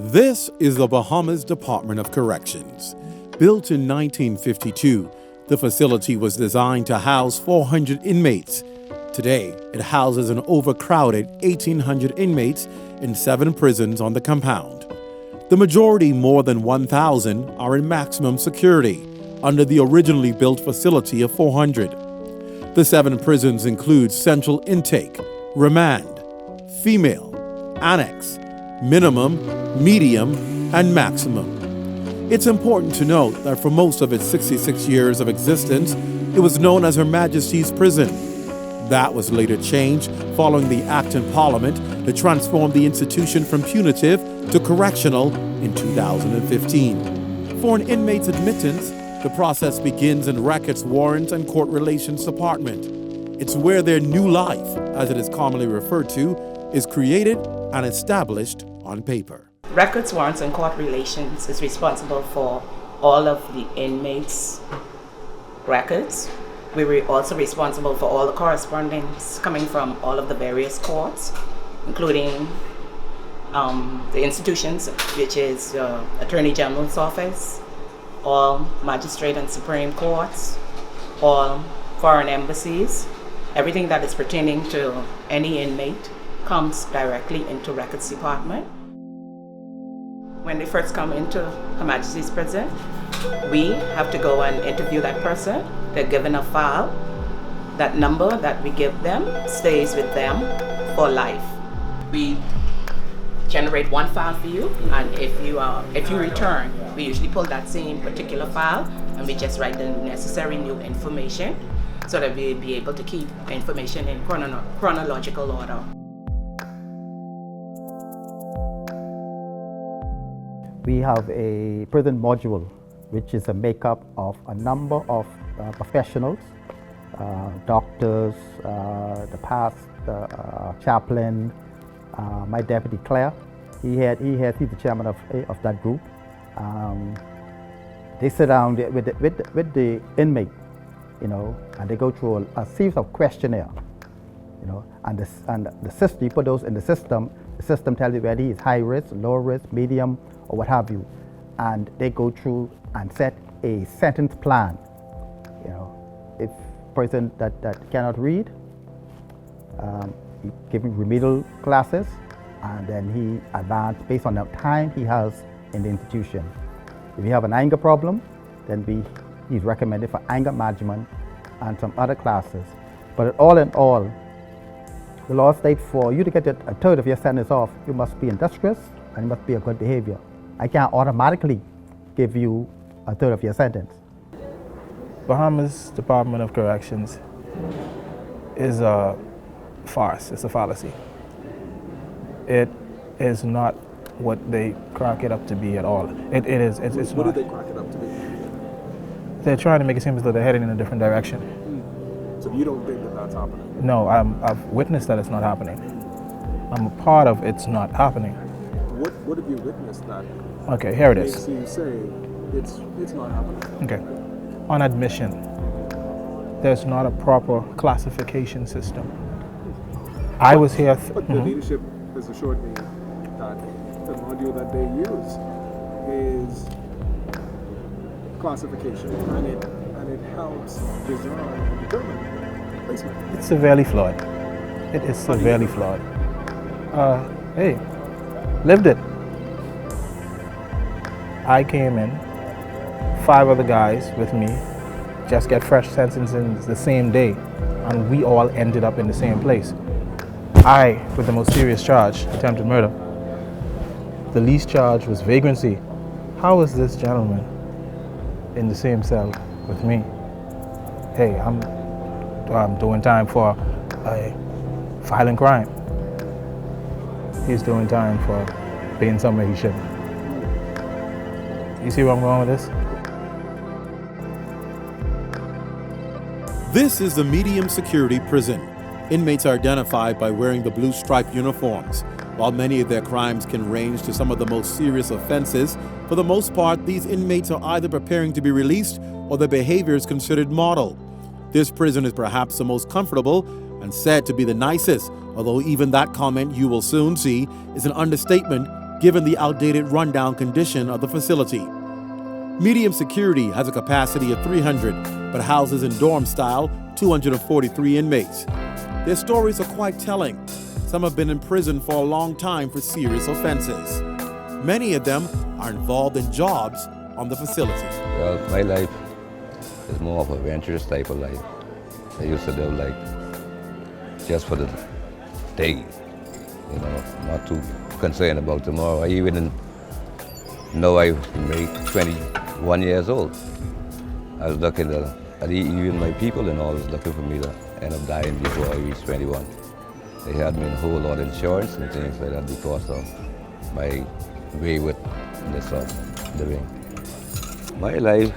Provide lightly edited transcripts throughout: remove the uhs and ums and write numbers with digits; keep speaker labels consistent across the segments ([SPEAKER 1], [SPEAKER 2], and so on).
[SPEAKER 1] This is the Bahamas Department of Corrections. Built in 1952, the facility was designed to house 400 inmates. Today, it houses an overcrowded 1,800 inmates in 7 prisons on the compound. The majority, more than 1,000, are in maximum security under the originally built facility of 400. The 7 prisons include Central Intake, Remand, Female, Annex, Minimum, Medium, and Maximum. It's important to note that for most of its 66 years of existence, it was known as Her Majesty's Prison. That was later changed following the act in Parliament that transformed the institution from punitive to correctional in 2015. For an inmate's admittance, the process begins in Records, Warrants, and Court Relations Department. It's where their new life, as it is commonly referred to, is created and established on paper.
[SPEAKER 2] Records, Warrants, and Court Relations is responsible for all of the inmates' records. We were also responsible for all the correspondence coming from all of the various courts, including the institutions, which is Attorney General's Office, all magistrate and supreme courts, all foreign embassies. Everything that is pertaining to any inmate comes directly into Records Department. When they first come into Her Majesty's Prison, we have to go and interview that person. They're given a file. That number that we give them stays with them for life. We generate one file for you, and if you return, we usually pull that same particular file and we just write the necessary new information so that we'll be able to keep information in chronological order.
[SPEAKER 3] We have a prison module, which is a makeup of a number of professionals, doctors, the past chaplain, my deputy Claire. He's the chairman of that group. They sit down with the inmate, and they go through a series of questionnaire, and the system, you put those in the system tells you whether he's high risk, low risk, medium, or what have you, and they go through and set a sentence plan. If person that cannot read, you give him remedial classes, and then he advances based on the time he has in the institution. If you have an anger problem, then he's recommended for anger management and some other classes. But all in all, the law states for you to get a third of your sentence off, you must be industrious and you must be a good behavior. I can't automatically give you a third of your sentence.
[SPEAKER 4] Bahamas Department of Corrections is a farce, it's a fallacy. It is not what they crack it up to be at all. It's
[SPEAKER 5] what
[SPEAKER 4] not.
[SPEAKER 5] do they crack it up to be?
[SPEAKER 4] They're trying to make it seem as though they're heading in a different direction.
[SPEAKER 5] So you don't think that that's happening?
[SPEAKER 4] No, I've witnessed that it's not happening. I'm a part of it's not happening.
[SPEAKER 5] What have you witnessed that
[SPEAKER 4] Okay, here it
[SPEAKER 5] makes
[SPEAKER 4] is.
[SPEAKER 5] you say it's not happening?
[SPEAKER 4] Okay. On admission, there's not a proper classification system. I was here.
[SPEAKER 5] But the leadership has assured me that the module that they use is classification, and it helps design and determine placement.
[SPEAKER 4] It's severely flawed. It is severely flawed. Hey, lived it. I came in, 5 other guys with me, just get fresh sentences the same day, and we all ended up in the same place. I, with the most serious charge, attempted murder. The least charge was vagrancy. How is this gentleman in the same cell with me? Hey, I'm doing time for a violent crime. He's doing time for being somewhere he shouldn't. You see where I'm going with this?
[SPEAKER 1] This is the medium security prison. Inmates are identified by wearing the blue striped uniforms. While many of their crimes can range to some of the most serious offenses, for the most part, these inmates are either preparing to be released or their behavior is considered model. This prison is perhaps the most comfortable and said to be the nicest, although even that comment, you will soon see, is an understatement given the outdated rundown condition of the facility. Medium security has a capacity of 300, but houses in dorm style 243 inmates. Their stories are quite telling. Some have been in prison for a long time for serious offenses. Many of them are involved in jobs on the facility.
[SPEAKER 6] Well, my life is more of a adventurous type of life. I used to live like just for the day, not too concerned about tomorrow. I even know I made 21 years old. I was looking at even my people and all was looking for me to end up dying before I reached 21. They had me in a whole lot of insurance and things like that because of my waywardness of living. My life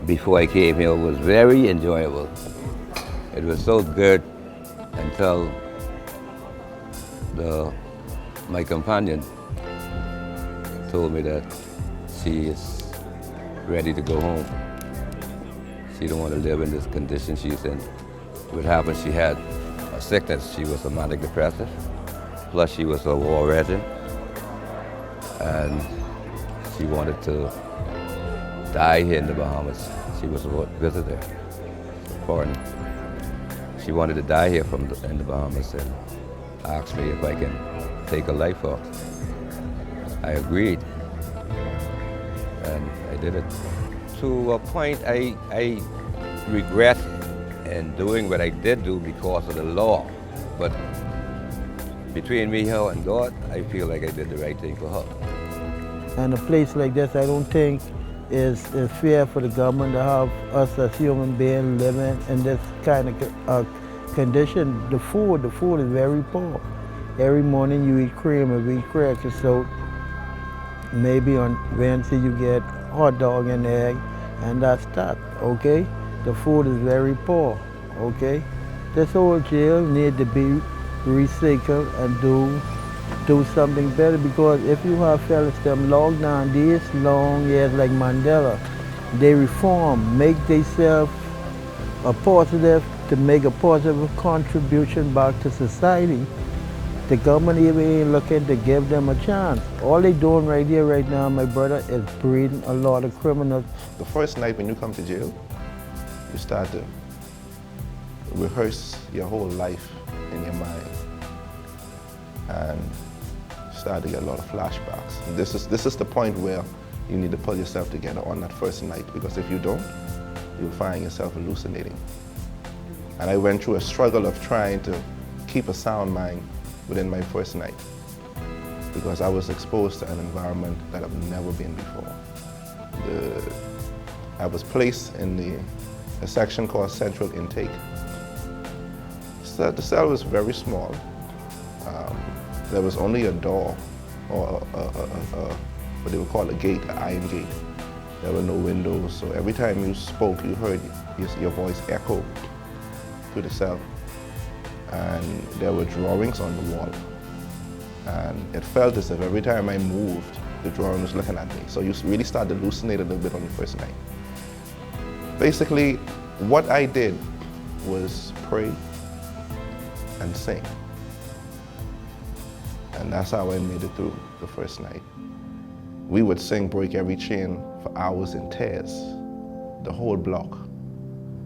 [SPEAKER 6] before I came here was very enjoyable. It was so good until my companion told me that she is ready to go home. She don't want to live in this condition she's in. What happened, she had a sickness. She was a manic depressive, plus she was a war veteran, and she wanted to die here in the Bahamas. She was a visitor, foreign. She wanted to die here in the Bahamas and asked me if I can take her life off. I agreed, and I did it. To a point, I regret in doing what I did do because of the law, but between me, her, and God, I feel like I did the right thing for her.
[SPEAKER 7] And a place like this, I don't think is fair for the government to have us as human beings living in this kind of condition. The food is very poor. Every morning you eat cream or eat crackers, so maybe on Wednesday you get hot dog and egg, and that's that, okay? The food is very poor, okay? This whole jail need to be recycled and do something better, because if you have fellas them locked down these long years like Mandela, they reform, make themselves to make a positive contribution back to society. The government even ain't looking to give them a chance. All they doing right here, right now, my brother, is breeding a lot of criminals.
[SPEAKER 8] The first night when you come to jail, you start to rehearse your whole life in your mind and start to get a lot of flashbacks. And this is the point where you need to pull yourself together on that first night, because if you don't, you'll find yourself hallucinating. And I went through a struggle of trying to keep a sound mind within my first night, because I was exposed to an environment that I've never been before. I was placed in a section called Central Intake. So the cell was very small. There was only a door, or what they would call a gate, an iron gate. There were no windows, so every time you spoke, you heard your voice echo through the cell. And there were drawings on the wall. And it felt as if every time I moved, the drawing was looking at me. So you really start to hallucinate a little bit on the first night. Basically, what I did was pray and sing. And that's how I made it through the first night. We would sing Break Every Chain for hours in tears, the whole block.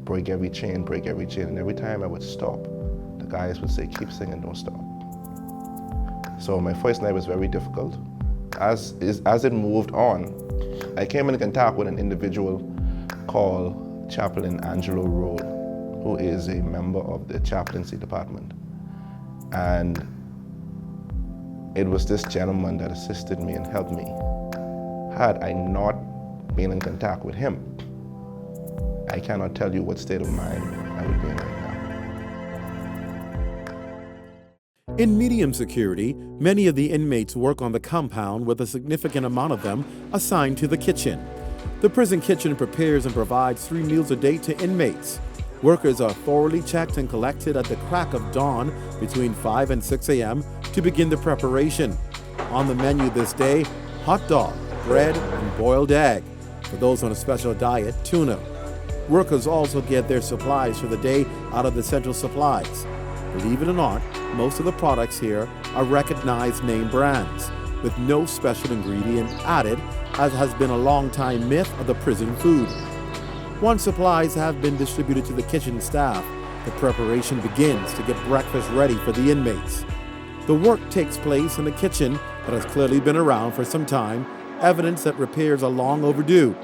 [SPEAKER 8] Break every chain, break every chain. And every time I would stop, the guys would say, keep singing, don't stop. So my first night was very difficult. As it moved on, I came in contact with an individual called Chaplain Angelo Rowe, who is a member of the chaplaincy department. And it was this gentleman that assisted me and helped me. Had I not been in contact with him, I cannot tell you what state of mind I would be in right now.
[SPEAKER 1] In medium security, many of the inmates work on the compound, with a significant amount of them assigned to the kitchen. The prison kitchen prepares and provides 3 meals a day to inmates. Workers are thoroughly checked and collected at the crack of dawn between 5 and 6 a.m. to begin the preparation. On the menu this day, hot dog, bread, and boiled egg. For those on a special diet, tuna. Workers also get their supplies for the day out of the central supplies. Believe it or not, most of the products here are recognized name brands. with no special ingredient added, as has been a long-time myth of the prison food. Once supplies have been distributed to the kitchen staff, the preparation begins to get breakfast ready for the inmates. The work takes place in the kitchen that has clearly been around for some time, evidence that repairs are long overdue.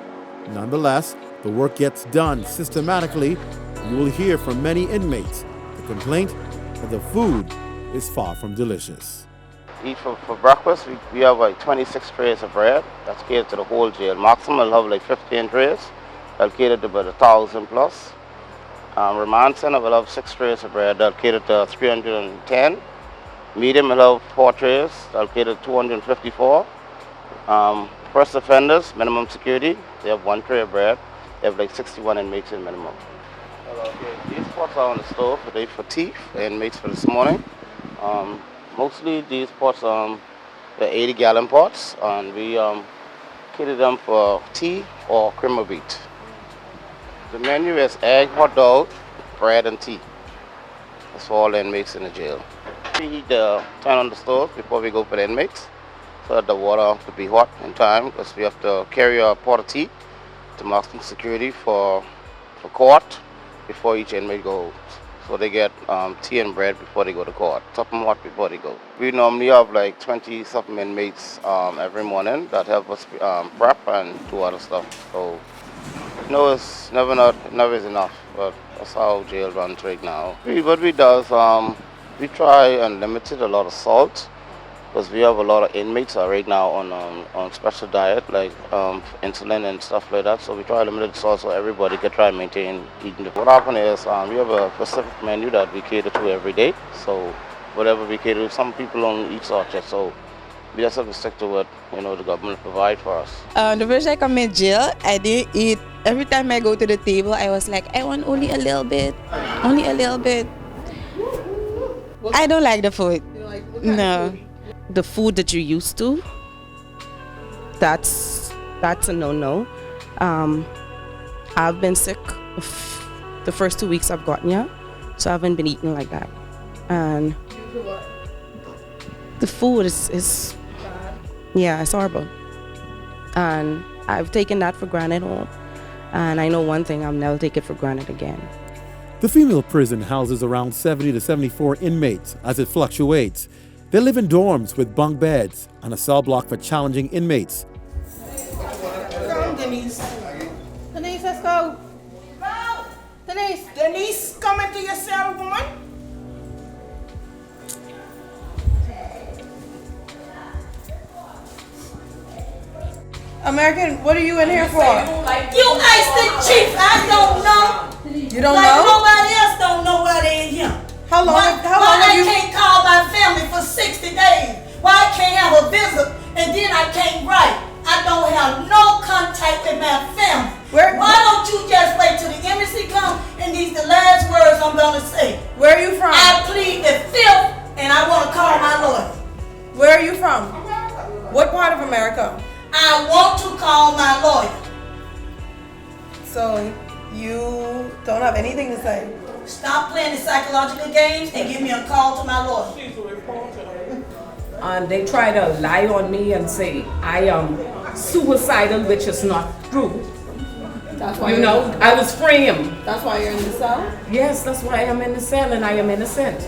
[SPEAKER 1] Nonetheless, the work gets done systematically. You will hear from many inmates the complaint that the food is far from delicious.
[SPEAKER 9] Eat for breakfast, we have like 26 trays of bread. That's catered to the whole jail. Maximum will have like 15 trays. That'll cater to about 1,000 plus. Remand center will have 6 trays of bread. That'll cater to 310. Medium will have 4 trays. That'll cater to 254. First offenders, minimum security, they have 1 tray of bread. They have like 61 inmates in minimum. These pots are on the stove, they're for tea, the inmates for this morning. Mostly these pots, they're 80-gallon pots, and we cater them for tea or cream of wheat. The menu is egg, hot dog, bread, and tea. That's for all the inmates in the jail. We heat the pan on the stove before we go for the inmates, so that the water to be hot in time, because we have to carry a pot of tea to maximum security for court before each inmate goes. So they get tea and bread before they go to court, something hot before they go. We normally have like 20-something inmates every morning that help us prep and do other stuff. So it's never is enough, but that's how jail runs right now. What we do is we try and limit a lot of salt, because we have a lot of inmates right now on special diet, like insulin and stuff like that. So we try to limit the salt so everybody can try and maintain eating. What happens is we have a specific menu that we cater to every day. So whatever we cater to, some people don't eat salt yet, so we just have to stick to what the government provide for us.
[SPEAKER 10] The first I come in jail, I didn't eat. Every time I go to the table, I was like, I want only a little bit, only a little bit. I don't like the food. No. The food that you're used to, that's a no-no. I've been sick the first 2 weeks I've gotten here, so I haven't been eating like that. And the food is yeah, it's horrible. And I've taken that for granted home. And I know one thing, I'll never take it for granted again.
[SPEAKER 1] The female prison houses around 70 to 74 inmates as it fluctuates. They live in dorms with bunk beds and a cell block for challenging inmates.
[SPEAKER 11] Come, Denise. Denise, let's go. Denise. Denise, come into your cell, woman. American, what are you in here for?
[SPEAKER 12] You asked the chief. I don't know.
[SPEAKER 11] You don't
[SPEAKER 12] like
[SPEAKER 11] know?
[SPEAKER 12] Nobody else don't know why they in here.
[SPEAKER 11] How long
[SPEAKER 12] why
[SPEAKER 11] have you...
[SPEAKER 12] I can't call my family for 60 days? Why I can't have a visit and then I can't write? I don't have no contact with my family. Why don't you just wait till the embassy comes and these the last words I'm gonna say?
[SPEAKER 11] Where are you from?
[SPEAKER 12] I plead the fifth and I want to call my lawyer.
[SPEAKER 11] Where are you from? What part of America?
[SPEAKER 12] I want to call my lawyer.
[SPEAKER 11] So you don't have anything to say?
[SPEAKER 12] Stop playing the psychological games and give me a call to my lawyer.
[SPEAKER 13] They try to lie on me and say I am suicidal, which is not true.
[SPEAKER 11] That's why
[SPEAKER 13] I was framed.
[SPEAKER 11] That's why you're in the cell?
[SPEAKER 13] Yes, that's why I'm in the cell and I am innocent.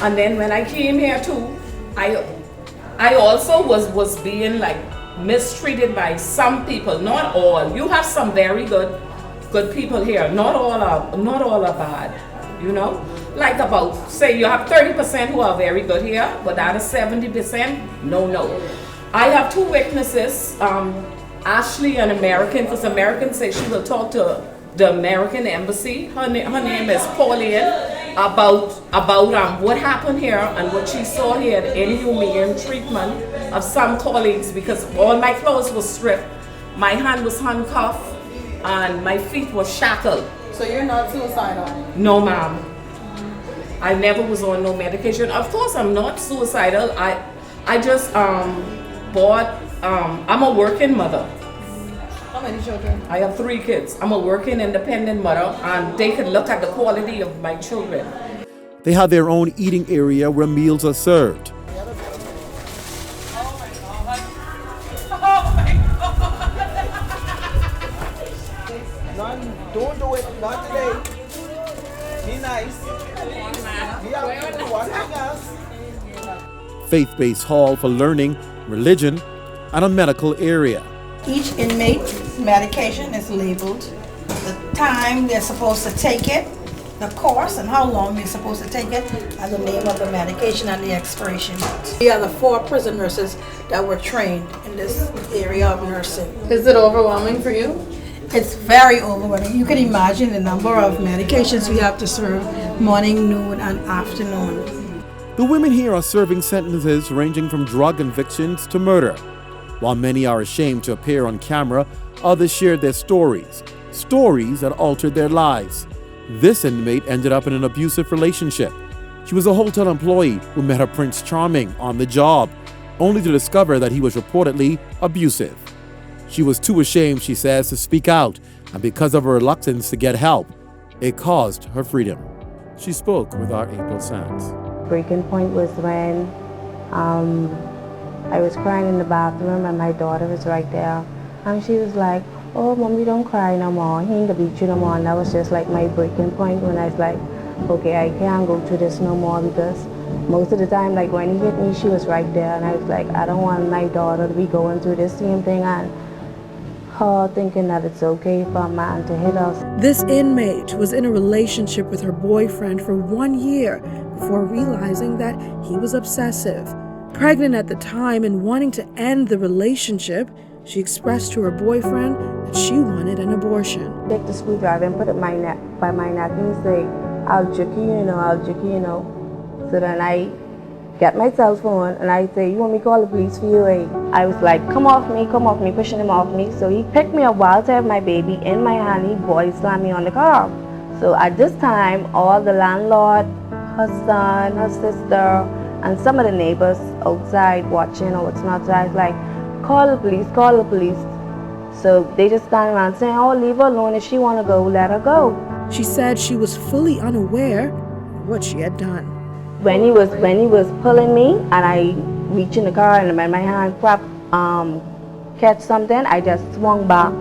[SPEAKER 13] And then when I came here too, I also was being like mistreated by some people, not all. You have some very good people here. Not all are bad, Like about, say you have 30% who are very good here, but out of 70%, no. I have 2 witnesses, Ashley, an American, because American says she will talk to the American embassy. Her name is Pauline, about what happened here and what she saw here, the inhumane treatment of some colleagues, because all my clothes were stripped, my hand was handcuffed, and my feet were shackled.
[SPEAKER 11] So you're not suicidal?
[SPEAKER 13] No, ma'am. I never was on no medication. Of course, I'm not suicidal. I just I'm a working mother.
[SPEAKER 11] How many children?
[SPEAKER 13] I have 3 kids. I'm a working independent mother, and they could look at the quality of my children.
[SPEAKER 1] They have their own eating area where meals are served.
[SPEAKER 11] Don't do it. Not today. Be nice. Be out to watching us.
[SPEAKER 1] Faith-based hall for learning, religion, and a medical area.
[SPEAKER 12] Each inmate's medication is labeled, the time they're supposed to take it, the course and how long they're supposed to take it, and the name of the medication and the expiration date. We are the 4 prison nurses that were trained in this area of nursing.
[SPEAKER 14] Is it overwhelming for you?
[SPEAKER 12] It's very overwhelming. You can imagine the number of medications we have to serve morning, noon, and afternoon.
[SPEAKER 1] The women here are serving sentences ranging from drug convictions to murder. While many are ashamed to appear on camera, others shared their stories that altered their lives. This inmate ended up in an abusive relationship. She was a hotel employee who met her Prince Charming on the job, only to discover that he was reportedly abusive. She was too ashamed, she says, to speak out, and because of her reluctance to get help, it caused her freedom. She spoke with our April Sands.
[SPEAKER 15] Breaking point was when I was crying in the bathroom and my daughter was right there. And she was like, "Oh, Mommy, don't cry no more. He ain't gonna beat you no more." And that was just like my breaking point when I was like, okay, I can't go through this no more, because most of the time, like when he hit me, she was right there. And I was like, I don't want my daughter to be going through this same thing and her thinking that it's okay for a man to hit us.
[SPEAKER 16] This inmate was in a relationship with her boyfriend for 1 year before realizing that he was obsessive. Pregnant at the time and wanting to end the relationship, she expressed to her boyfriend that she wanted an abortion.
[SPEAKER 15] Take the screwdriver and put it by my neck and say, I'll jerk you, you know. So then I get my cell phone and I say, you want me to call the police for you? I was like, come off me, pushing him off me. So he picked me up while I have my baby in my hand. He body slammed me on the car. So at this time, all the landlord, her son, her sister, and some of the neighbors outside watching or what's not, so I was like, call the police. So they just stand around saying, oh, leave her alone. If she want to go, let her go.
[SPEAKER 16] She said she was fully unaware of what she had done.
[SPEAKER 15] When he was pulling me and I reached in the car and my hand catch something, I just swung back.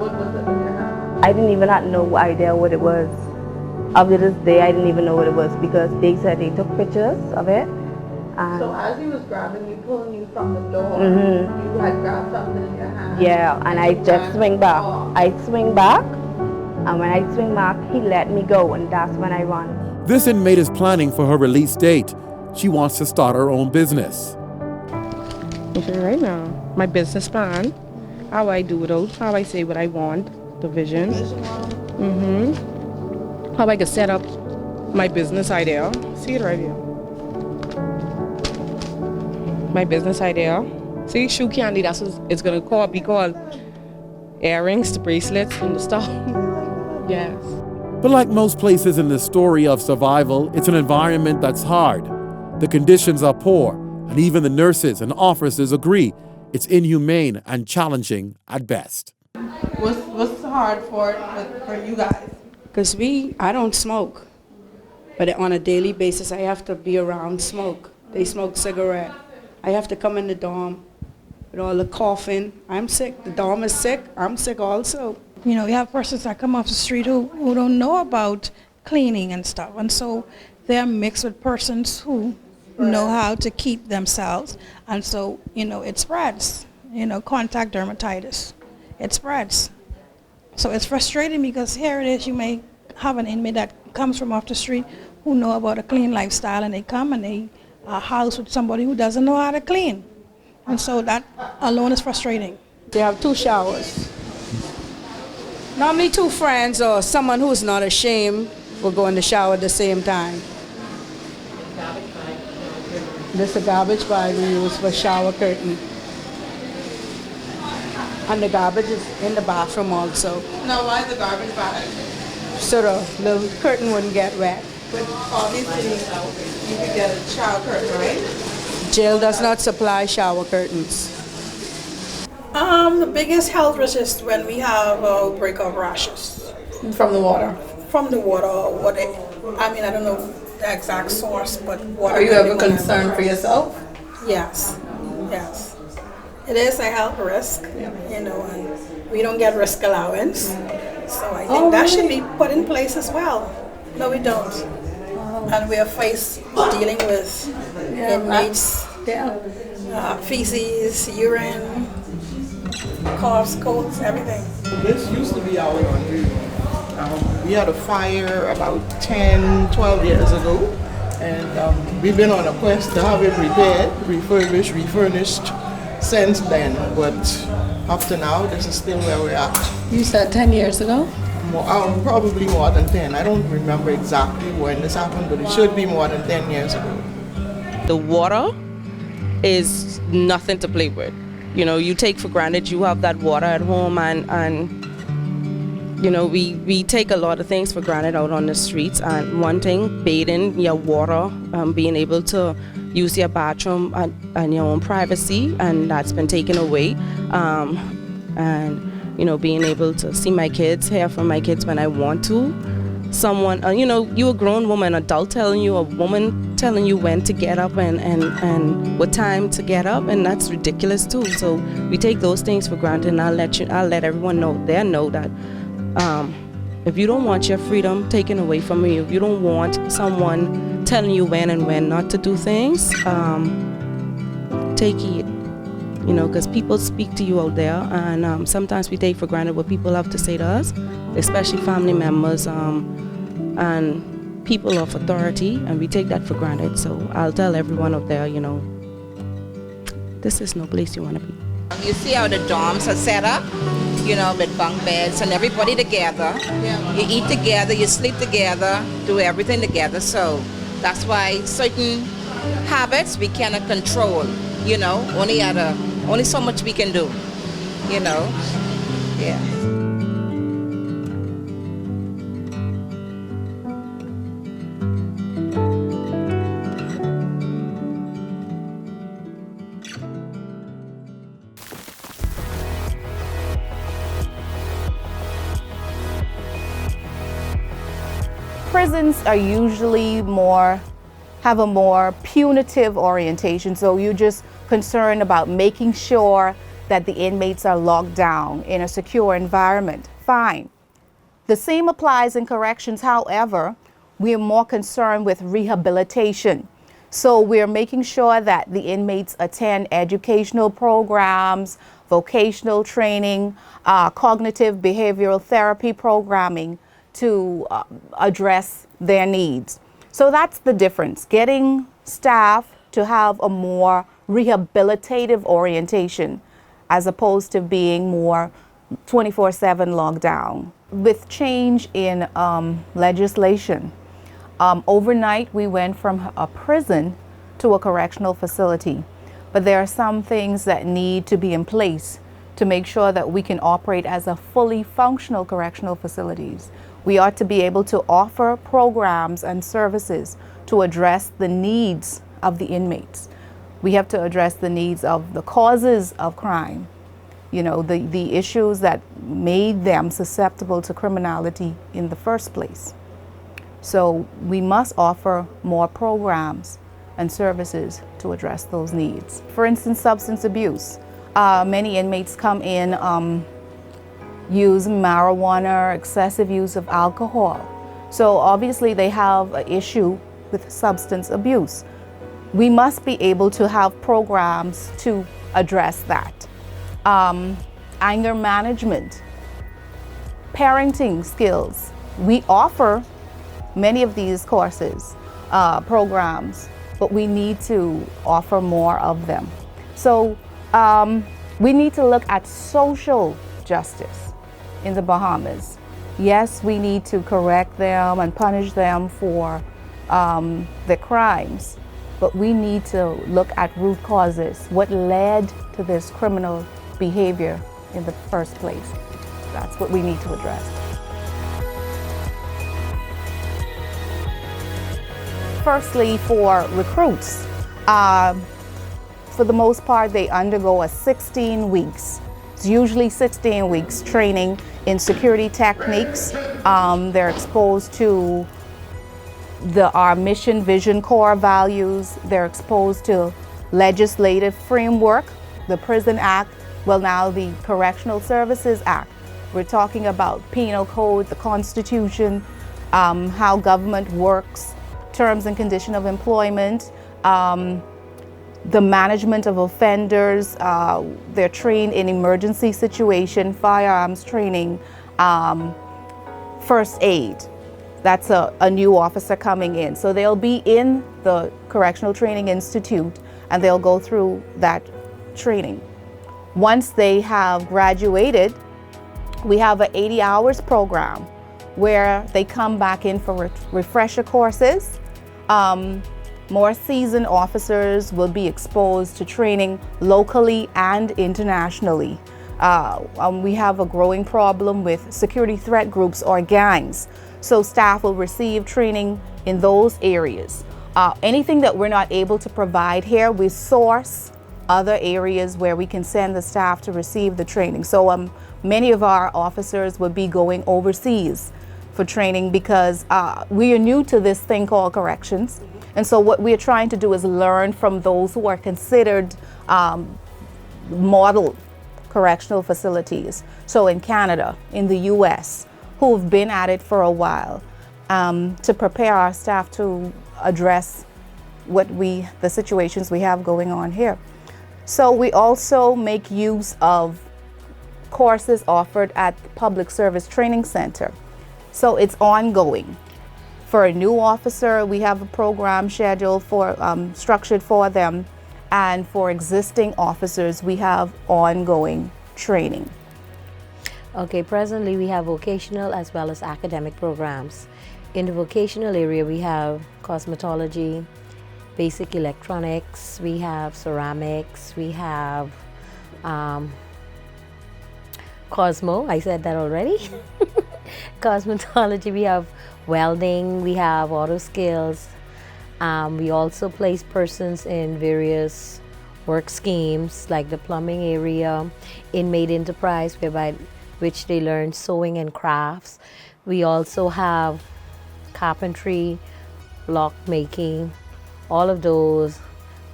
[SPEAKER 15] I didn't even have no idea what it was. Up to this day, I didn't even know what it was because they said they took pictures of it.
[SPEAKER 14] So as he was grabbing you, pulling you from the door, you had grabbed something in your hand?
[SPEAKER 15] Yeah, and I just swing back. I swing back, and when I swing back, he let me go, and that's when I run.
[SPEAKER 1] This inmate is planning for her release date. She wants to start her own business.
[SPEAKER 17] Right now, my business plan, how I do it out, how I say what I want, the vision. How I can set up my business idea. See it right here. My business idea. See, shoe candy, that's what it's gonna be called. Earrings, the bracelets, and the stuff. Yes.
[SPEAKER 1] But like most places in the story of survival, it's an environment that's hard. The conditions are poor, and even the nurses and officers agree it's inhumane and challenging at best.
[SPEAKER 11] What's hard for you guys?
[SPEAKER 18] Because I don't smoke, but on a daily basis I have to be around smoke. They smoke cigarette. I have to come in the dorm with all the coughing. I'm sick, the dorm is sick, I'm sick also.
[SPEAKER 12] You know, we have persons that come off the street who don't know about cleaning and stuff, and so they're mixed with persons who know how to keep themselves, and so, you know, it spreads. You know, contact dermatitis, it spreads. So it's frustrating because here it is, you may have an inmate that comes from off the street who know about a clean lifestyle, and they come and they are housed with somebody who doesn't know how to clean. And so that alone is frustrating.
[SPEAKER 18] They have 2 showers. Normally 2 friends or someone who's not ashamed will go in the shower at the same time. This is a garbage bag we use for shower curtain. And the garbage is in the bathroom also.
[SPEAKER 11] Now, why the garbage bag?
[SPEAKER 18] So the little curtain wouldn't get wet.
[SPEAKER 11] But obviously, you could get a shower curtain, right?
[SPEAKER 18] Jail does not supply shower curtains.
[SPEAKER 12] The biggest health risk is when we have an outbreak of rashes.
[SPEAKER 14] From the water?
[SPEAKER 12] From the water, or I don't know the exact source, but water.
[SPEAKER 14] Are you ever concerned for yourself?
[SPEAKER 12] Yes. It is a health risk, you know, and we don't get risk allowance.
[SPEAKER 11] So I think that should be put in place as well. No, we don't. And we are faced dealing with inmates, feces, urine, coughs, colds, everything.
[SPEAKER 19] This used to be our laundry room. We had a fire about 10, 12 years ago, and we've been on a quest to have it repaired, refurbished, refurnished since then. But up to now, this is still where we're at.
[SPEAKER 20] You said 10 years ago?
[SPEAKER 19] Probably more than 10. I don't remember exactly when this happened, but it should be more than 10 years ago.
[SPEAKER 17] The water is nothing to play with. You know, you take for granted you have that water at home, and you know, we take a lot of things for granted out on the streets. And one thing, bathing, your water, being able to use your bathroom and your own privacy, and that's been taken away. And you know, being able to see my kids, hear from my kids when I want to. Someone, you know, you a grown woman, adult telling you, a woman telling you when to get up and what time to get up, and that's ridiculous too. So we take those things for granted, and I'll let everyone know that if you don't want your freedom taken away from you, if you don't want someone telling you when and when not to do things, take heed. You know, because people speak to you out there, and sometimes we take for granted what people have to say to us, especially family members and people of authority, and we take that for granted. So I'll tell everyone out there, you know, this is no place you want to be.
[SPEAKER 21] You see how the dorms are set up, you know, with bunk beds and everybody together. Yeah. You eat together, you sleep together, do everything together. So that's why certain habits we cannot control, you know, only so much we can do, you know, yeah.
[SPEAKER 22] Prisons are usually have a more punitive orientation, so you just concerned about making sure that the inmates are locked down in a secure environment. Fine. The same applies in corrections. However, we are more concerned with rehabilitation. So we're making sure that the inmates attend educational programs, vocational training, cognitive behavioral therapy programming to address their needs. So that's the difference, getting staff to have a more rehabilitative orientation as opposed to being more 24/7 locked down. With change in legislation, overnight we went from a prison to a correctional facility, but there are some things that need to be in place to make sure that we can operate as a fully functional correctional facilities. We ought to be able to offer programs and services to address the needs of the inmates. We have to address the needs of the causes of crime, you know, the issues that made them susceptible to criminality in the first place. So we must offer more programs and services to address those needs. For instance, substance abuse. Many inmates come in use marijuana, excessive use of alcohol. So obviously they have an issue with substance abuse. We must be able to have programs to address that. Anger management, parenting skills. We offer many of these courses, programs, but we need to offer more of them. So we need to look at social justice in the Bahamas. Yes, we need to correct them and punish them for their crimes, but we need to look at root causes, what led to this criminal behavior in the first place. That's what we need to address. Firstly, for recruits, for the most part, they undergo a 16 weeks. It's usually 16 weeks training in security techniques. They're exposed to our mission, vision, core values. They're exposed to legislative framework, the Prison Act, well now the Correctional Services Act. We're talking about penal code, the Constitution, how government works, terms and conditions of employment, the management of offenders. They're trained in emergency situation, firearms training, first aid. That's a new officer coming in. So they'll be in the Correctional Training Institute and they'll go through that training. Once they have graduated, we have an 80 hours program where they come back in for refresher courses. More seasoned officers will be exposed to training locally and internationally. We have a growing problem with security threat groups or gangs. So staff will receive training in those areas. Anything that we're not able to provide here, we source other areas where we can send the staff to receive the training. So many of our officers will be going overseas for training because we are new to this thing called corrections. And so what we're trying to do is learn from those who are considered model correctional facilities. So in Canada, in the US, who've been at it for a while, to prepare our staff to address the situations we have going on here. So we also make use of courses offered at the Public Service Training Center. So it's ongoing. For a new officer, we have a program scheduled for, structured for them. And for existing officers, we have ongoing training.
[SPEAKER 2] Okay, presently we have vocational as well as academic programs. In the vocational area, we have cosmetology, basic electronics, we have ceramics, we have Cosmo, I said that already. Cosmetology, we have welding, we have auto skills. We also place persons in various work schemes like the plumbing area, inmate enterprise, whereby which they learn sewing and crafts. We also have carpentry, lock making, all of those.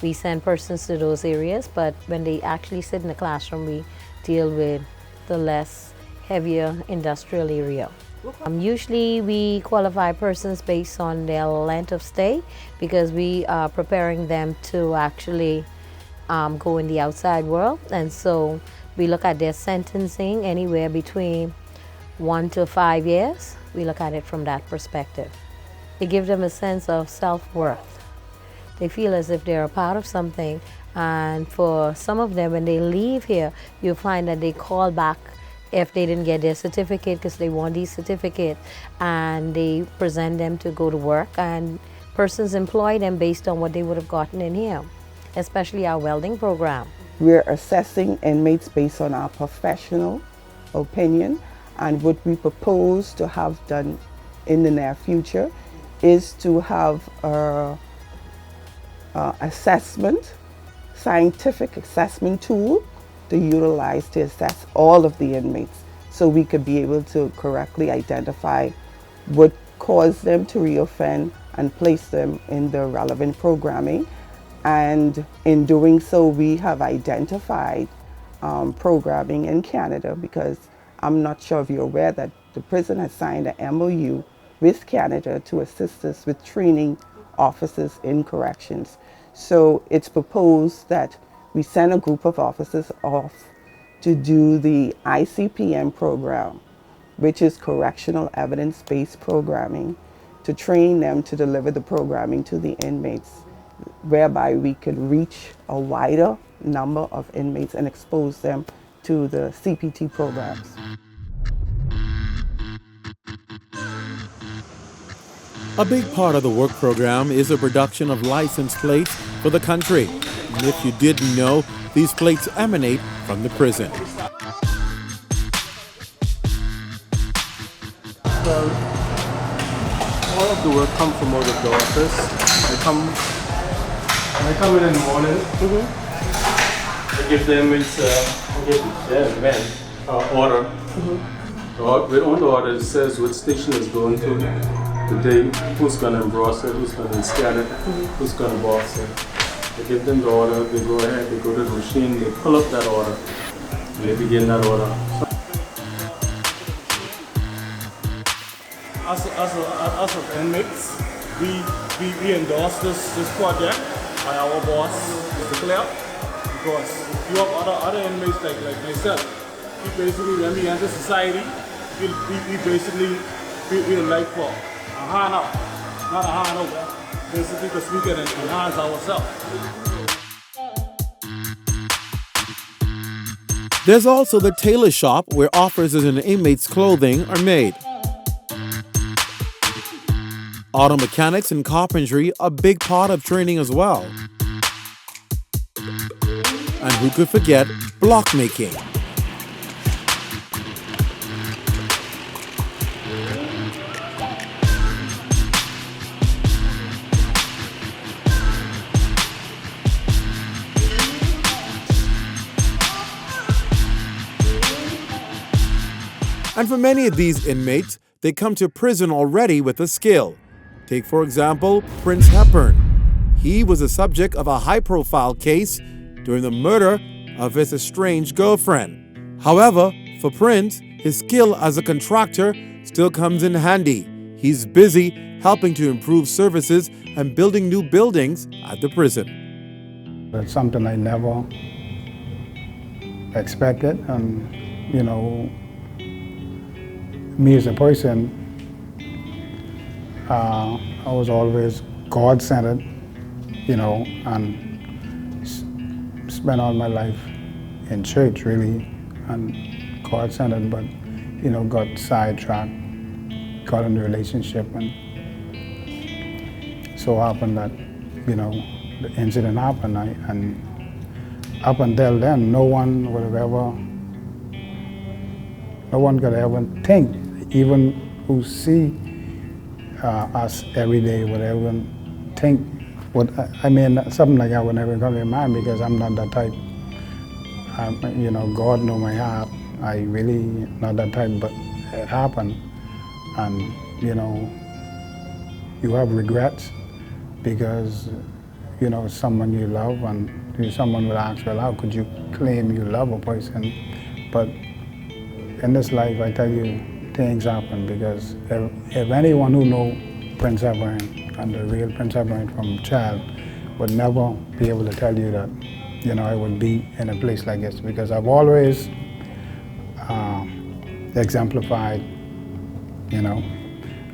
[SPEAKER 2] We send persons to those areas, but when they actually sit in the classroom, we deal with the less heavier industrial area. Usually we qualify persons based on their length of stay because we are preparing them to actually go in the outside world, and so we look at their sentencing anywhere between 1 to 5 years. We look at it from that perspective. It gives them a sense of self-worth. They feel as if they're a part of something, and for some of them, when they leave here, you'll find that they call back if they didn't get their certificate because they want these certificates, and they present them to go to work, and persons employ them based on what they would have gotten in here, especially our welding program.
[SPEAKER 20] We're assessing inmates based on our professional opinion, and what we propose to have done in the near future is to have a assessment, scientific assessment tool to utilize to assess all of the inmates so we could be able to correctly identify what caused them to reoffend and place them in the relevant programming. And in doing so, we have identified programming in Canada, because I'm not sure if you're aware that the prison has signed an MOU with Canada to assist us with training officers in corrections. So it's proposed that we send a group of officers off to do the ICPM program, which is Correctional Evidence-Based Programming, to train them to deliver the programming to the inmates, whereby we could reach a wider number of inmates and expose them to the CPT programs.
[SPEAKER 1] A big part of the work program is the production of license plates for the country. And if you didn't know, these plates emanate from the prison.
[SPEAKER 5] Well, all of the work comes from out of the office. I come in the morning. I give the inmates, order. With on the order, it says what station is going to, the day, who's going to emboss it, who's going to scan it, who's going to box it. I give them the order, they go ahead, they go to the machine, they pull up that order, and they begin that order. us as inmates, we endorse this project by our boss, Mr. Claire, because you have other inmates like myself. We basically, when we enter society, we basically we like for a hand up, not a hand over, basically because we can enhance ourselves.
[SPEAKER 1] There's also the tailor shop where offers in an inmate's clothing are made. Auto mechanics and carpentry are a big part of training as well. And who could forget block making? And for many of these inmates, they come to prison already with a skill. Take, for example, Prince Hepburn. He was the subject of a high-profile case during the murder of his estranged girlfriend. However, for Prince, his skill as a contractor still comes in handy. He's busy helping to improve services and building new buildings at the prison.
[SPEAKER 3] It's something I never expected, and me as a person, I was always God-centered, and spent all my life in church, really, and God-centered, but, got sidetracked, got in a relationship, and so happened that, the incident happened, and up until then, no one could ever think, even who see us every day would ever think, something like that would never come to mind because I'm not that type. God knows my heart. I really not that type, but it happened. And, you have regrets because, someone you love and someone will ask, well, how could you claim you love a person? But in this life, I tell you, things happen because if anyone who know Prince Hepburn and the real Prince Hepburn from child would never be able to tell you that, I would be in a place like this because I've always exemplified,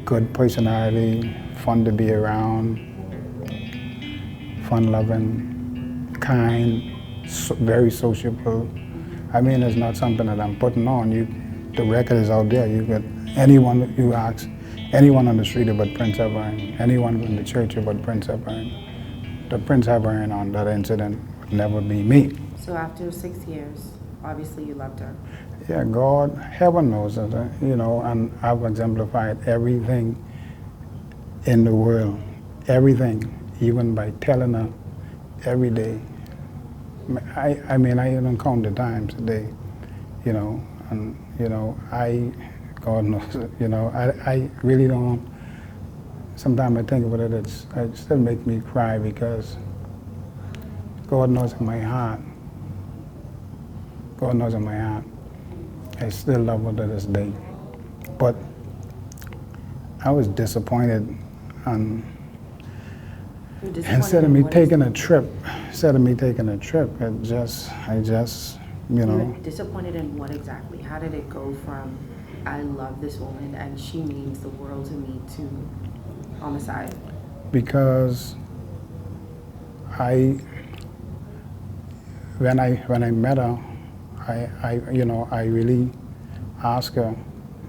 [SPEAKER 3] good personality, fun to be around, fun-loving, kind, very sociable. It's not something that I'm putting on. The record is out there. You get anyone you ask, anyone on the street about Prince Hepburn, anyone in the church about Prince Hepburn. The Prince Hepburn on that incident would never be me.
[SPEAKER 15] So after 6 years, obviously you loved her.
[SPEAKER 3] Yeah, God, heaven knows it, and I've exemplified everything in the world, everything, even by telling her every day. I don't count the times a day, and, God knows it, I really don't, sometimes I think about it, it still makes me cry because God knows in my heart, God knows in my heart, I still love her to this day. But I was disappointed, and instead of me taking a trip, I just,
[SPEAKER 15] You were disappointed in what exactly? How did it go from, I love this woman and she means the world to me, to homicide?
[SPEAKER 3] Because when I met her, I really asked her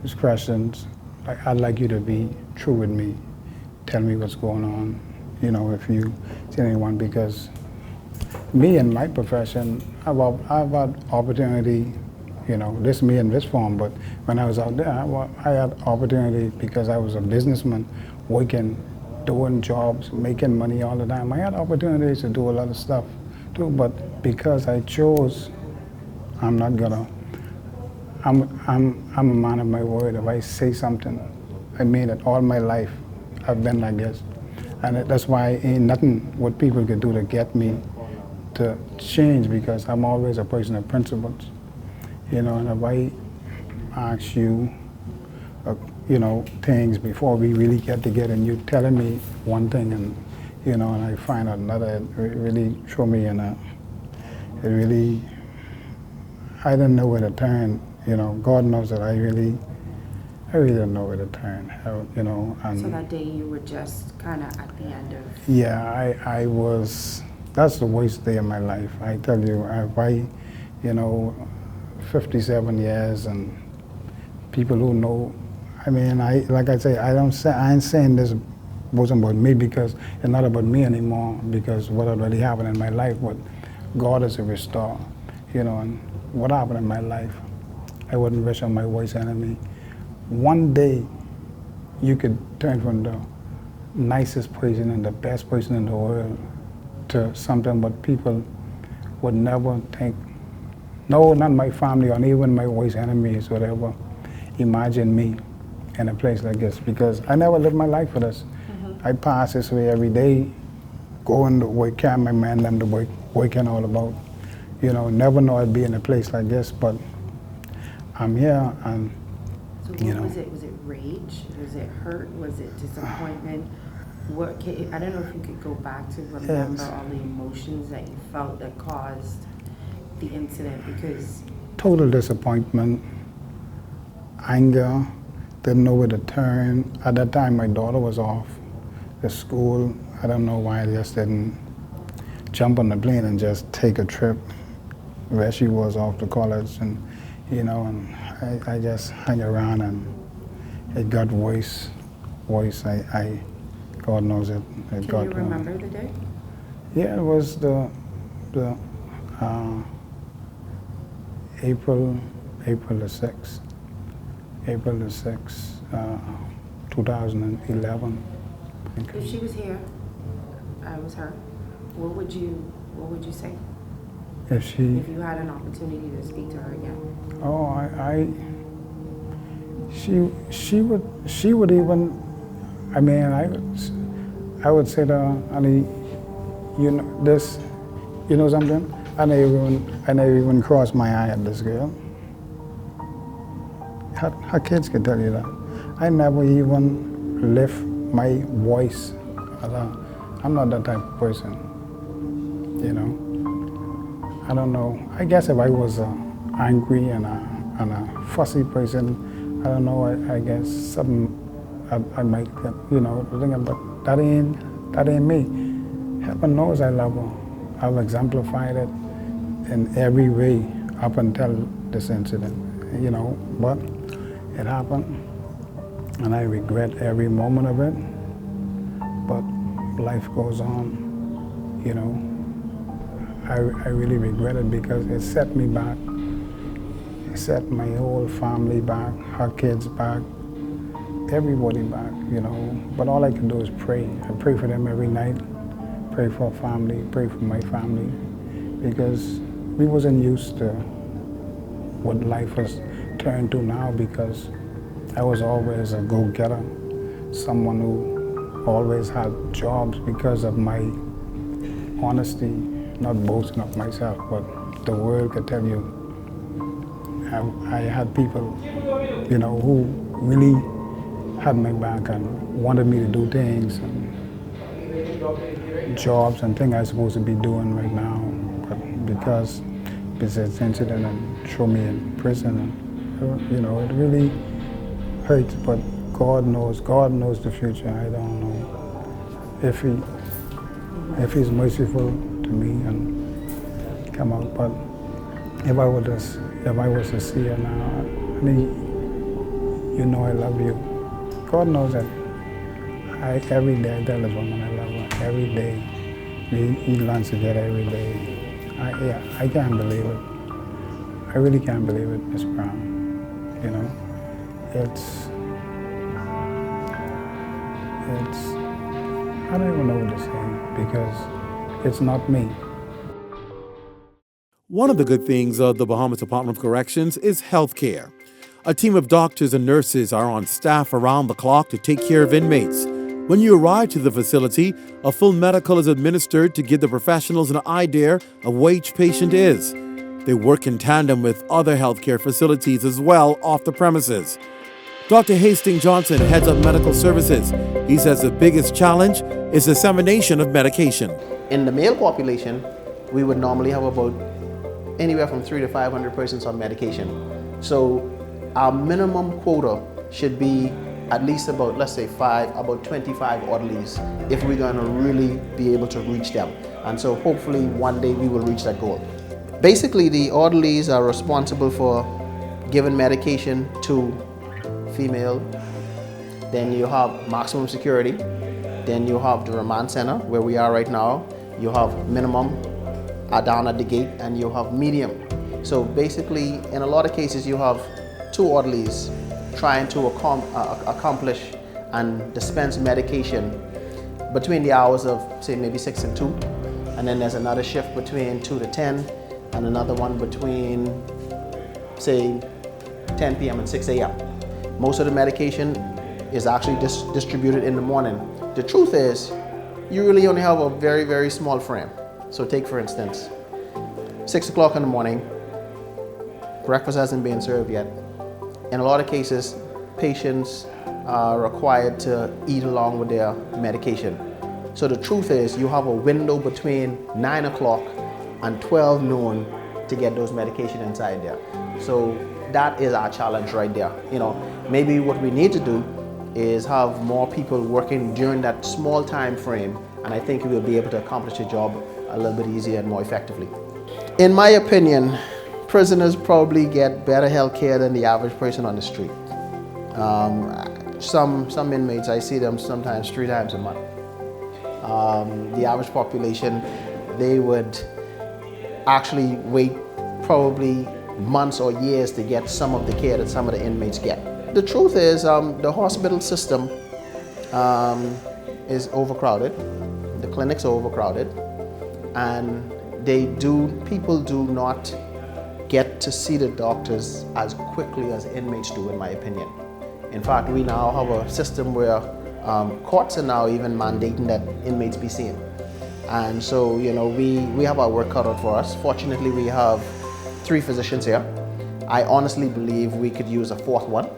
[SPEAKER 3] these questions. Like, I'd like you to be true with me. Tell me what's going on, if you see anyone, because me in my profession, I've had opportunity, this me in this form, but when I was out there, I had opportunity because I was a businessman, working, doing jobs, making money all the time. I had opportunities to do a lot of stuff too, but because I chose, I'm a man of my word. If I say something, I mean it. All my life, I've been like this. And that's why ain't nothing what people could do to get me to change, because I'm always a person of principles. And if I ask you, things before we really get together, and you telling me one thing and, and I find out another. It really threw me in a, it really, I didn't know where to turn, God knows that I really didn't know where to turn, and.
[SPEAKER 4] So that day you were just kind of at the end of...
[SPEAKER 3] Yeah, I was, that's the worst day of my life. I tell you, 57 years and people who know, like I say, I ain't saying this wasn't about me because it's not about me anymore because what already happened in my life, but God is a restorer, and what happened in my life, I wouldn't wish on my worst enemy. One day, you could turn from the nicest person and the best person in the world to something, but people would never think, no, not my family or even my worst enemies, whatever, imagine me in a place like this because I never lived my life for this. I pass this way every day, going to work, carrying my man them to work, working all about, never know I'd be in a place like this, but I'm here and,
[SPEAKER 4] So what was it? Was it rage? Was it hurt? Was it disappointment? I don't know if you could go back to remember all the emotions that you felt that caused the incident because...
[SPEAKER 3] Total disappointment, anger, didn't know where to turn. At that time, my daughter was off at school. I don't know why I just didn't jump on the plane and just take a trip where she was off to college and, and I just hung around and it got worse. God knows it.
[SPEAKER 4] Can you remember the day?
[SPEAKER 3] Yeah, it was the April the 6th. April the 6th, 2011.
[SPEAKER 4] If she was here, I was her, what would you say?
[SPEAKER 3] If
[SPEAKER 4] you had an opportunity to speak to her again?
[SPEAKER 3] Oh, she would even, I would say to her, honey, this, something? I never even crossed my eye at this girl. Her kids can tell you that. I never even lift my voice. I'm not that type of person, I don't know. I guess if I was angry and a fussy person, I don't know, I guess something I might get, thinking, but that ain't me. Heaven knows I love her. I've exemplified it in every way up until this incident, but it happened and I regret every moment of it, but life goes on, I really regret it because it set me back. It set my whole family back, her kids back, everybody back, But all I can do is pray. I pray for them every night, pray for family, pray for my family, because we wasn't used to what life has turned to now because I was always a go-getter, someone who always had jobs because of my honesty, not boasting of myself, but the world could tell you. I had people, who really had my back and wanted me to do things and jobs and things I was supposed to be doing right now, but because this incident and threw me in prison, and, it really hurts, but God knows the future. I don't know if He's merciful to me and come out, but if I was to see her now, honey, I love you. God knows that every day I tell this woman I love her. Every day we eat lunch together every day. I can't believe it. I really can't believe it, Miss Brown. It's I don't even know what to say because it's not me.
[SPEAKER 1] One of the good things of the Bahamas Department of Corrections is health care. A team of doctors and nurses are on staff around the clock to take care of inmates. When you arrive to the facility, a full medical is administered to give the professionals an idea of what each patient is. They work in tandem with other healthcare facilities as well off the premises. Dr. Hastings Johnson heads up medical services. He says the biggest challenge is dissemination of medication.
[SPEAKER 6] In the male population, we would normally have about anywhere from 300 to 500 persons on medication. So our minimum quota should be at least about, let's say about 25 orderlies if we're gonna really be able to reach them. And so hopefully one day we will reach that goal. Basically, the orderlies are responsible for giving medication to female. Then you have maximum security. Then you have the remand center where we are right now. You have minimum down at the gate, and you have medium. So basically, in a lot of cases, you have 2 orderlies trying to accomplish and dispense medication between the hours of, say, maybe 6 and 2. And then there's another shift between 2 to 10, and another one between, say, 10 p.m. and 6 a.m. Most of the medication is actually distributed in the morning. The truth is, you really only have a very, very small frame. So take, for instance, 6 o'clock in the morning, breakfast hasn't been served yet. In a lot of cases, patients are required to eat along with their medication. So the truth is, you have a window between 9 o'clock and 12 noon to get those medication inside there. So that is our challenge right there. You know, maybe what we need to do is have more people working during that small time frame, and I think we'll be able to accomplish the job a little bit easier and more effectively. In my opinion, prisoners probably get better health care than the average person on the street. Some inmates, I see them sometimes 3 times a month. The average population, they would actually wait probably months or years to get some of the care that some of the inmates get. The truth is, the hospital system is overcrowded. The clinics are overcrowded, and people do not get to see the doctors as quickly as inmates do, in my opinion. In fact, we now have a system where courts are now even mandating that inmates be seen. And so, you know, we have our work cut out for us. Fortunately, we have 3 physicians here. I honestly believe we could use a 4th one,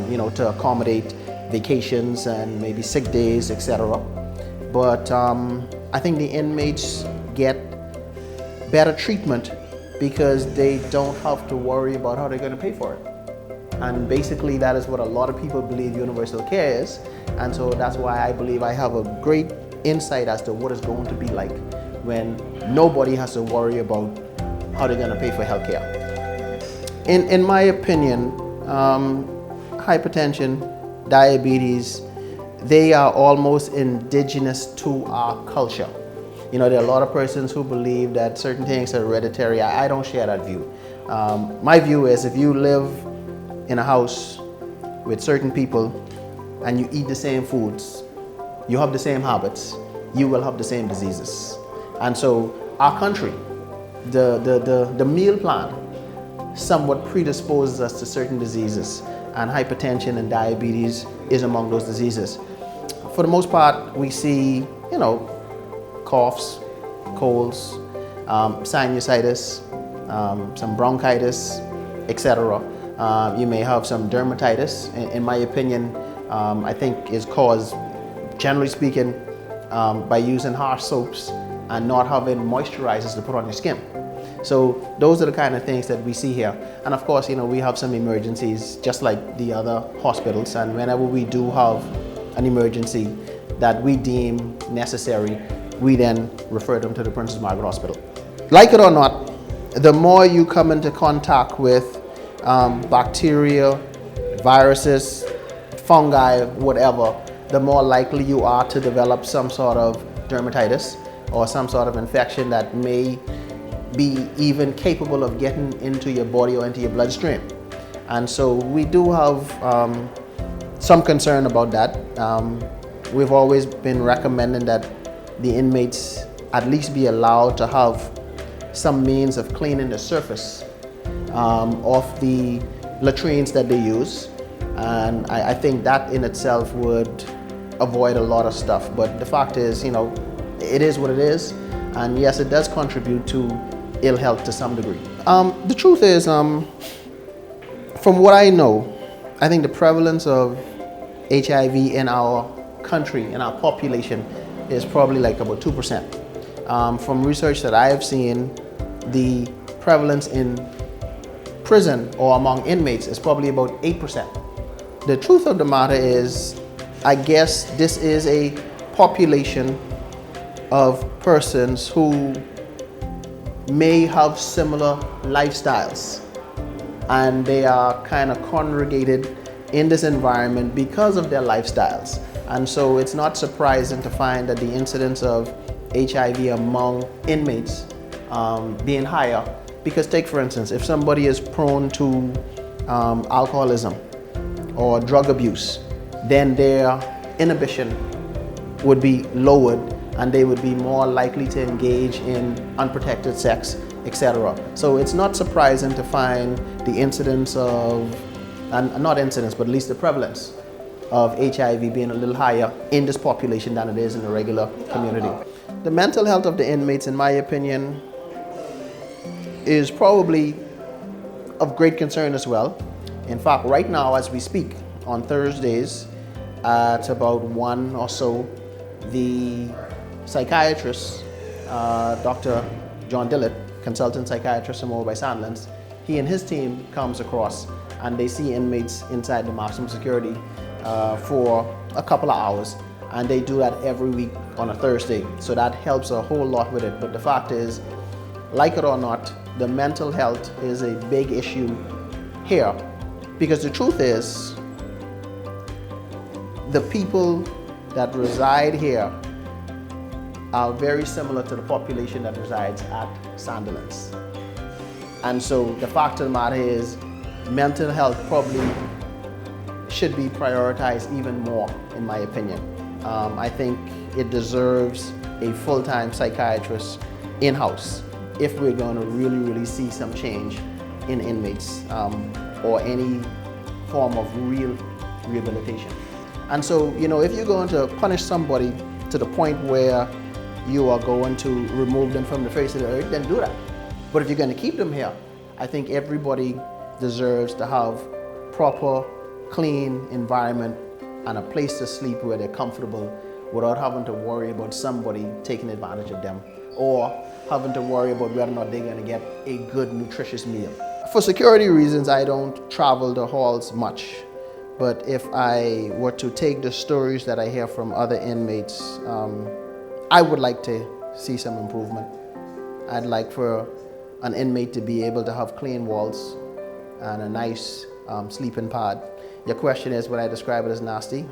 [SPEAKER 6] you know, to accommodate vacations and maybe sick days, etc. But I think the inmates get better treatment because they don't have to worry about how they're going to pay for it. And basically that is what a lot of people believe universal care is. And so that's why I believe I have a great insight as to what it's going to be like when nobody has to worry about how they're going to pay for health care. In my opinion, hypertension, diabetes, they are almost indigenous to our culture. You know, there are a lot of persons who believe that certain things are hereditary. I don't share that view. My view is if you live in a house with certain people and you eat the same foods, you have the same habits, you will have the same diseases. And so our country, the meal plan somewhat predisposes us to certain diseases, and hypertension and diabetes is among those diseases. For the most part, we see, you know, coughs, colds, sinusitis, some bronchitis, etc. You may have some dermatitis. In my opinion, I think is caused, generally speaking, by using harsh soaps and not having moisturizers to put on your skin. So those are the kind of things that we see here. And of course, you know, we have some emergencies just like the other hospitals, and whenever we do have an emergency that we deem necessary, we then refer them to the Princess Margaret Hospital. Like it or not, the more you come into contact with bacteria, viruses, fungi, whatever, the more likely you are to develop some sort of dermatitis or some sort of infection that may be even capable of getting into your body or into your bloodstream. And so we do have some concern about that. We've always been recommending that the inmates at least be allowed to have some means of cleaning the surface of the latrines that they use. And I think that in itself would avoid a lot of stuff. But the fact is, you know, it is what it is. And yes, it does contribute to ill health to some degree. The truth is, from what I know, I think the prevalence of HIV in our country, in our population, is probably like about 2%. From research that I have seen, the prevalence in prison or among inmates is probably about 8%. The truth of the matter is, I guess this is a population of persons who may have similar lifestyles, and they are kind of congregated in this environment because of their lifestyles. And so it's not surprising to find that the incidence of HIV among inmates being higher. Because take for instance, if somebody is prone to alcoholism or drug abuse, then their inhibition would be lowered and they would be more likely to engage in unprotected sex, etc. So it's not surprising to find the incidence of, and not incidence, but at least the prevalence of HIV being a little higher in this population than it is in the regular community. The mental health of the inmates, in my opinion, is probably of great concern as well. In fact, right now as we speak, on Thursdays at about 1 or so, the psychiatrist, Dr. John Dillett, consultant psychiatrist from over by Sandlands, he and his team comes across and they see inmates inside the maximum security for a couple of hours, and they do that every week on a Thursday. So that helps a whole lot with it. But the fact is, like it or not, the mental health is a big issue here, because the truth is, the people that reside here are very similar to the population that resides at Sandilands. And so the fact of the matter is, mental health probably should be prioritized even more, in my opinion. I think it deserves a full-time psychiatrist in-house if we're going to really see some change in inmates or any form of real rehabilitation. And so, you know, if you're going to punish somebody to the point where you are going to remove them from the face of the earth, then do that. But if you're going to keep them here, I think everybody deserves to have proper, clean environment and a place to sleep where they're comfortable without having to worry about somebody taking advantage of them or having to worry about whether or not they're going to get a good, nutritious meal. For security reasons, I don't travel the halls much. But if I were to take the stories that I hear from other inmates, I would like to see some improvement. I'd like for an inmate to be able to have clean walls and a nice sleeping pad. Your question is, would I describe it as nasty?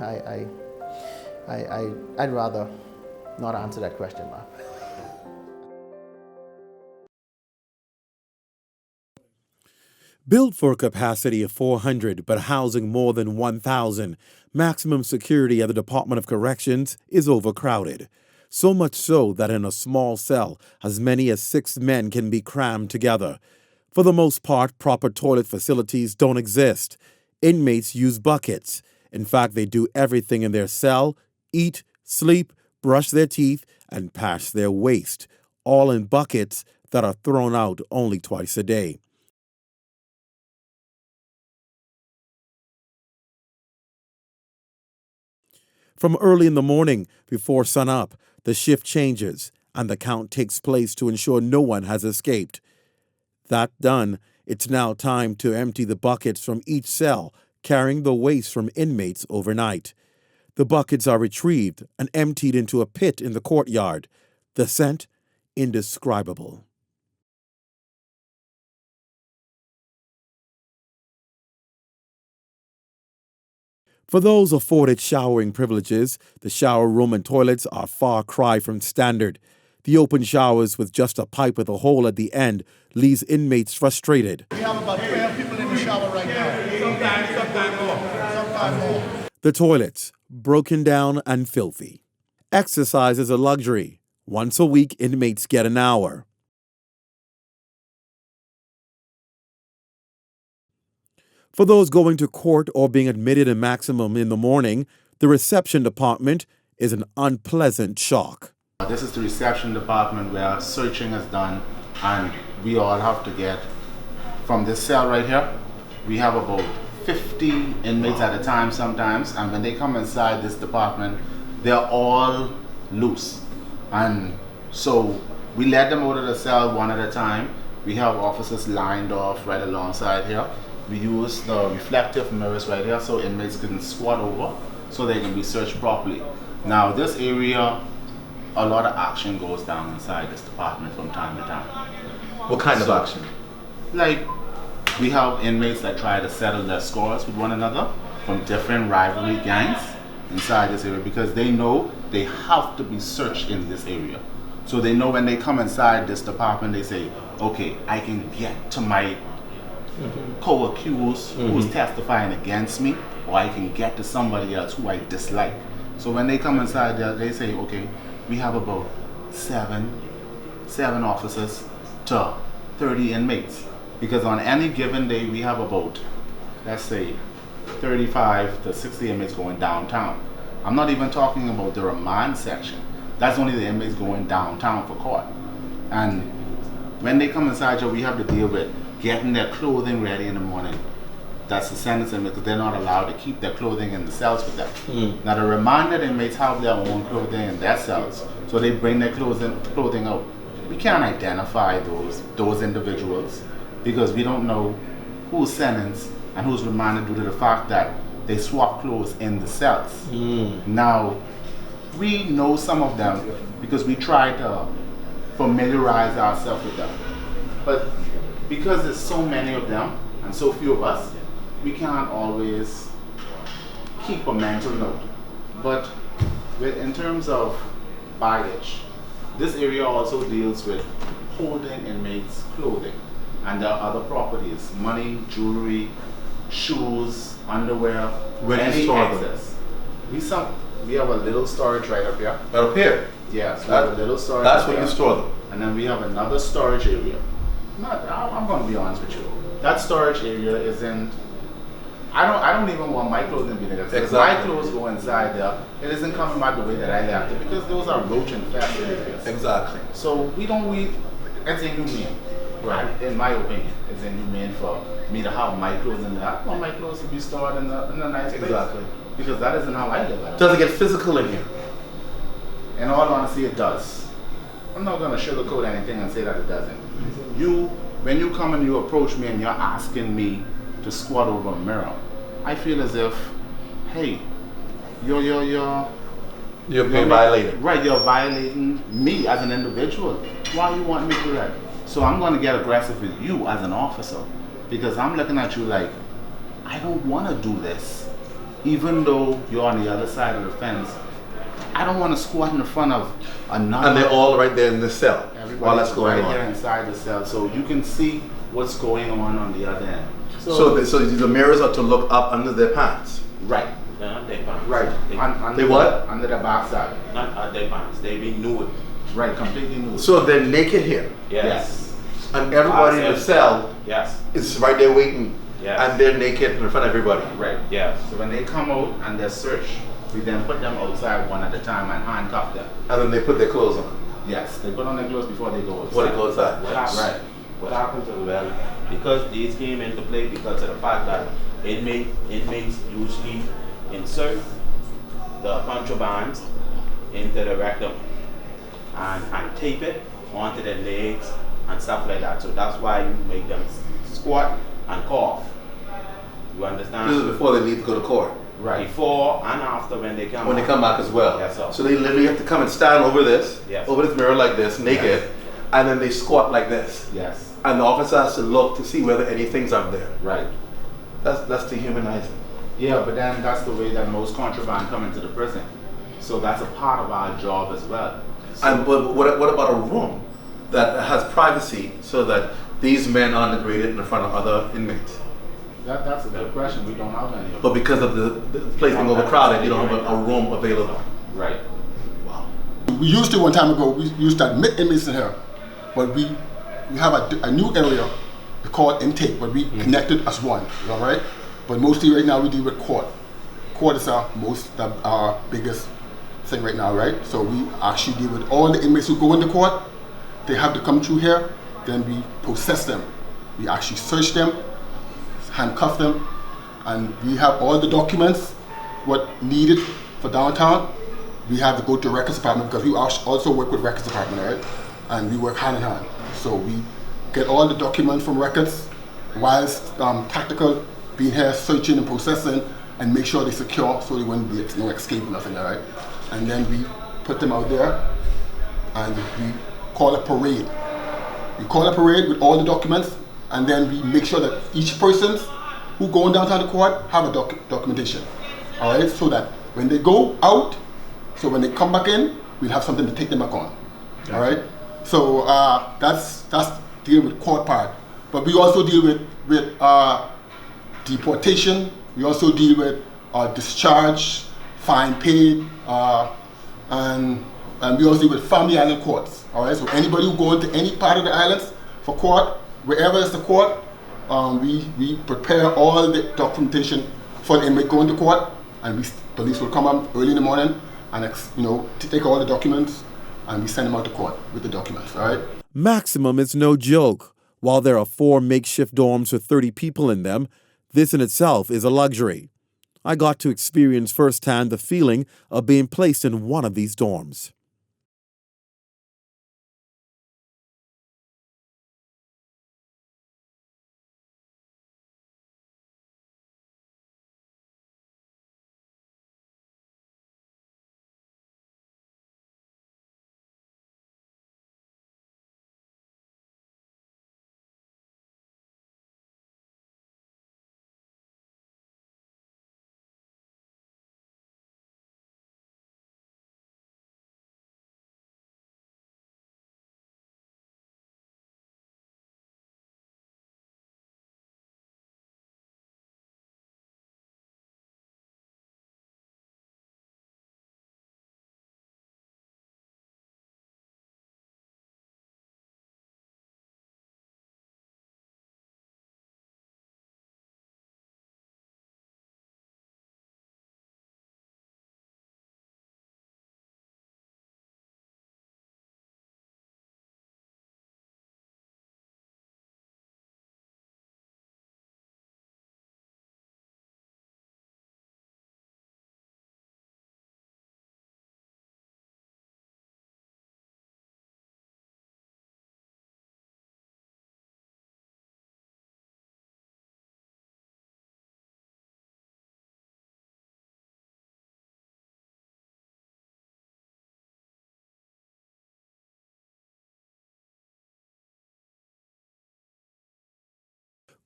[SPEAKER 6] I'd rather not answer that question, ma'am.
[SPEAKER 1] Built for a capacity of 400 but housing more than 1,000, maximum security at the Department of Corrections is overcrowded. So much so that in a small cell, as many as 6 men can be crammed together. For the most part, proper toilet facilities don't exist. Inmates use buckets. In fact, they do everything in their cell: eat, sleep, brush their teeth, and pass their waste, all in buckets that are thrown out only twice a day. From early in the morning, before sunup, the shift changes and the count takes place to ensure no one has escaped. That done, it's now time to empty the buckets from each cell, carrying the waste from inmates overnight. The buckets are retrieved and emptied into a pit in the courtyard. The scent, indescribable. For those afforded showering privileges, the shower room and toilets are far cry from standard. The open showers with just a pipe with a hole at the end leaves inmates frustrated.
[SPEAKER 7] We have about 12 people in the shower right now. Sometimes more.
[SPEAKER 1] The toilets, broken down and filthy. Exercise is a luxury. Once a week, inmates get an hour. For those going to court or being admitted in maximum in the morning, the reception department is an unpleasant shock.
[SPEAKER 8] This is the reception department where searching is done, and we all have to get from this cell right here. We have about 50 inmates at a time sometimes, and when they come inside this department, they're all loose. And so we let them out of the cell one at a time. We have officers lined off right alongside here. We use the reflective mirrors right here so inmates can squat over so they can be searched properly. Now this area, a lot of action goes down inside this department from time to time.
[SPEAKER 9] What kind of action?
[SPEAKER 8] Like, we have inmates that try to settle their scores with one another from different rivalry gangs inside this area because they know they have to be searched in this area. So they know when they come inside this department, they say, okay, I can get to my co-accused who's testifying against me, or I can get to somebody else who I dislike. So when they come inside there, they say, okay, we have about seven officers to 30 inmates. Because on any given day, we have about, let's say, 35 to 60 inmates going downtown. I'm not even talking about the remand section. That's only the inmates going downtown for court. And when they come inside here, we have to deal with getting their clothing ready in the morning. That's the sentence inmates, because they're not allowed to keep their clothing in the cells with them. Now the remanded inmates have their own clothing in their cells, so they bring their clothing out. We can't identify those individuals because we don't know who's sentenced and who's remanded due to the fact that they swap clothes in the cells. Now, we know some of them because we try to familiarize ourselves with them. But because there's so many of them and so few of us, we can't always keep a mental note. But in terms of baggage, this area also deals with holding inmates' clothing and their other properties, money, jewelry, shoes, underwear,
[SPEAKER 9] Where do you
[SPEAKER 8] any
[SPEAKER 9] store them?
[SPEAKER 8] excess. We have a little storage right up here.
[SPEAKER 9] Right up here?
[SPEAKER 8] Yes, we have a little storage.
[SPEAKER 9] That's
[SPEAKER 8] up
[SPEAKER 9] where
[SPEAKER 8] here.
[SPEAKER 9] you store them.
[SPEAKER 8] And then we have another storage area. I'm going to be honest with you. That storage area isn't. I don't even want my clothes to be there. If my clothes go inside there, it isn't coming out the way that I left it because those are roach infested areas.
[SPEAKER 9] Exactly.
[SPEAKER 8] So it's inhumane. Right. In my opinion, it's inhumane for me to have my clothes in there. I want my clothes to be stored in a nice place.
[SPEAKER 9] Exactly.
[SPEAKER 8] Because that isn't how I live.
[SPEAKER 9] Does it get physical in here?
[SPEAKER 8] In all honesty, it does. I'm not going to sugarcoat anything and say that it doesn't. When you come and you approach me and you're asking me to squat over a mirror, I feel as if, hey, you're
[SPEAKER 9] being violated.
[SPEAKER 8] Right, you're violating me as an individual. Why you want me to do that? So I'm going to get aggressive with you as an officer because I'm looking at you like, I don't want to do this. Even though you're on the other side of the fence, I don't want to squat in front of another.
[SPEAKER 9] And they're all right there in the cell while that's going on.
[SPEAKER 8] Right there inside the cell, so you can see what's going on the other end.
[SPEAKER 9] So the mirrors are to look up under their pants.
[SPEAKER 8] Right.
[SPEAKER 10] Not their pants.
[SPEAKER 8] Right.
[SPEAKER 9] They what?
[SPEAKER 8] Under the backside.
[SPEAKER 10] Not at their pants. They be nude.
[SPEAKER 8] Right, completely nude.
[SPEAKER 9] So they're naked here.
[SPEAKER 10] Yes.
[SPEAKER 9] And everybody in the cell is right there waiting.
[SPEAKER 10] Yes.
[SPEAKER 9] And they're naked in front of everybody.
[SPEAKER 8] Right.
[SPEAKER 10] Yes.
[SPEAKER 8] So when they come out and they're searched, we then put them outside one at a time and handcuff them.
[SPEAKER 9] And then they put their clothes on.
[SPEAKER 8] Yes, they put on their clothes before they go outside.
[SPEAKER 9] Before they go outside.
[SPEAKER 10] What happens as well, because these came into play because of the fact that inmates usually insert the contraband into the rectum and tape it onto their legs and stuff like that. So that's why you make them squat and cough. You understand?
[SPEAKER 9] This is before they leave to go to court.
[SPEAKER 10] Right. Before and after when they come
[SPEAKER 9] When they come back as well.
[SPEAKER 10] Yes, sir.
[SPEAKER 9] So they literally have to come and stand over this, over this mirror like this, naked, and then they squat like this.
[SPEAKER 8] Yes.
[SPEAKER 9] And the officer has to look to see whether anything's up there.
[SPEAKER 8] Right.
[SPEAKER 9] That's dehumanizing.
[SPEAKER 8] Yeah, but then that's the way that most contraband come into the prison. So that's a part of our job as well.
[SPEAKER 9] And but what about a room that has privacy so that these men aren't degraded in front of other inmates?
[SPEAKER 8] That's a good question. We don't have any of
[SPEAKER 9] But because of the place being overcrowded, you don't have a room available.
[SPEAKER 8] Right.
[SPEAKER 9] Wow.
[SPEAKER 7] We used to, one time ago, we used to admit inmates in here, but we have a new area called intake, but we connected as one, all right? But mostly right now we deal with court. Court is our biggest thing right now, right? So we actually deal with all the inmates who go into court. They have to come through here, then we process them. We actually search them, handcuff them, and we have all the documents what needed for downtown. We have to go to the records department because we also work with records department, right? And we work hand in hand. So we get all the documents from records whilst tactical being here searching and processing and make sure they're secure so there wouldn't be no escape or nothing, right? And then we put them out there and we call a parade. We call a parade with all the documents, and then we make sure that each person who going downtown the court have a documentation, all right? So that when they go out, so when they come back in, we'll have something to take them back on, all right? So that's dealing with court part. But we also deal with deportation. We also deal with discharge, fine paid, and we also deal with family island courts. All right. So anybody who go into any part of the islands for court, wherever it's the court, we prepare all the documentation for the inmate going to court, and police will come up early in the morning and take all the documents, and we send them out to court with the documents. All right.
[SPEAKER 1] Maximum is no joke. While there are 4 makeshift dorms with 30 people in them, this in itself is a luxury. I got to experience firsthand the feeling of being placed in one of these dorms.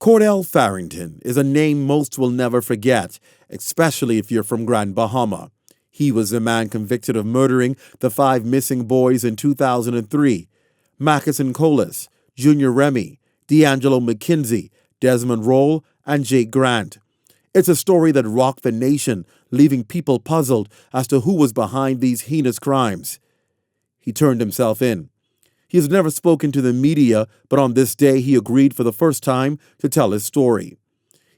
[SPEAKER 1] Cordell Farrington is a name most will never forget, especially if you're from Grand Bahama. He was the man convicted of murdering the 5 missing boys in 2003. Mackinson Colas, Junior Remy, D'Angelo McKenzie, Desmond Roll, and Jake Grant. It's a story that rocked the nation, leaving people puzzled as to who was behind these heinous crimes. He turned himself in. He has never spoken to the media, but on this day he agreed for the first time to tell his story.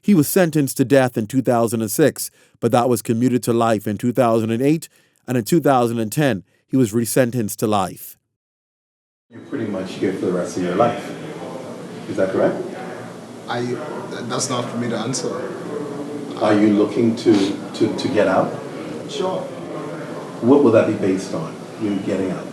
[SPEAKER 1] He was sentenced to death in 2006, but that was commuted to life in 2008, and in 2010 he was resentenced to life.
[SPEAKER 9] You're pretty much here for the rest of your life. Is that correct?
[SPEAKER 13] That's not for me to answer.
[SPEAKER 9] Are you looking to get out?
[SPEAKER 13] Sure.
[SPEAKER 9] What will that be based on, you getting out?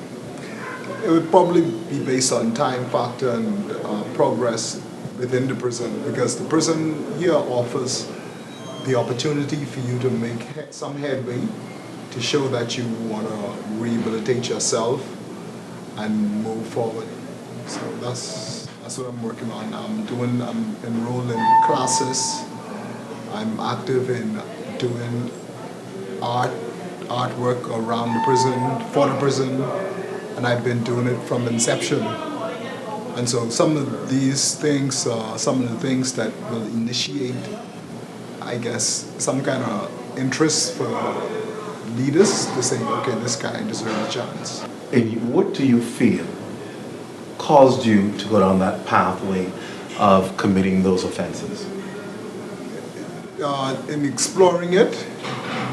[SPEAKER 13] It would probably be based on time factor and progress within the prison, because the prison here offers the opportunity for you to make some headway to show that you want to rehabilitate yourself and move forward. So that's what I'm working on. I'm enrolled in classes. I'm active in doing artwork around the prison, for the prison, and I've been doing it from inception. And so some of these things are some of the things that will initiate, I guess, some kind of interest for leaders to say, okay, this guy deserves a chance.
[SPEAKER 9] And what do you feel caused you to go down that pathway of committing those offenses?
[SPEAKER 13] In exploring it,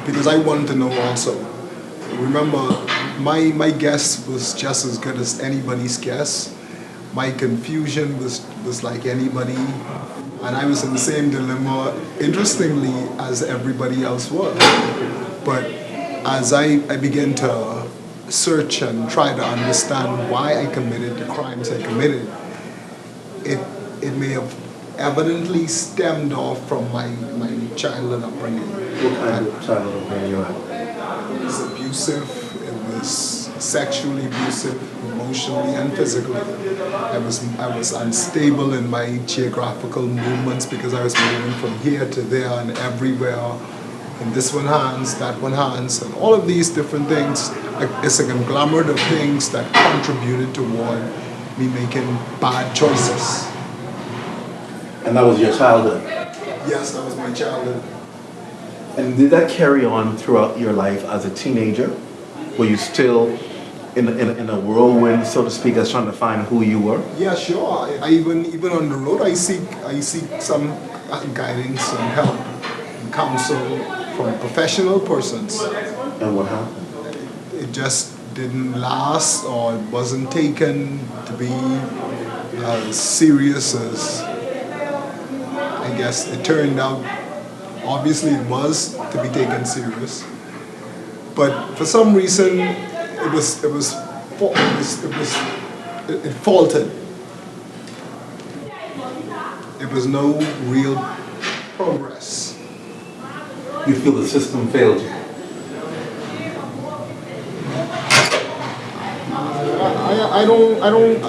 [SPEAKER 13] because I wanted to know also. Remember, my guess was just as good as anybody's guess. My confusion was like anybody And I was in the same dilemma, interestingly, as everybody else was. But as I began to search and try to understand why I committed the crimes I committed, it may have evidently stemmed off from my childhood upbringing.
[SPEAKER 9] What kind of childhood upbringing you had?
[SPEAKER 13] It was abusive, it was sexually abusive, emotionally and physically. I was unstable in my geographical movements because I was moving from here to there and everywhere. And this one hands, that one hands, and all of these different things. It's a conglomerate of things that contributed toward me making bad choices.
[SPEAKER 9] And that was your childhood?
[SPEAKER 13] Yes, that was my childhood.
[SPEAKER 9] And did that carry on throughout your life as a teenager? Were you still in a whirlwind, so to speak, as trying to find who you were?
[SPEAKER 13] Yeah, sure. I even on the road, I seek some guidance and help and counsel from professional persons.
[SPEAKER 9] And what happened?
[SPEAKER 13] It just didn't last, or it wasn't taken to be as serious as I guess it turned out. Obviously, it was to be taken serious, but for some reason, it faltered. There was no real progress.
[SPEAKER 9] You feel the system failed you?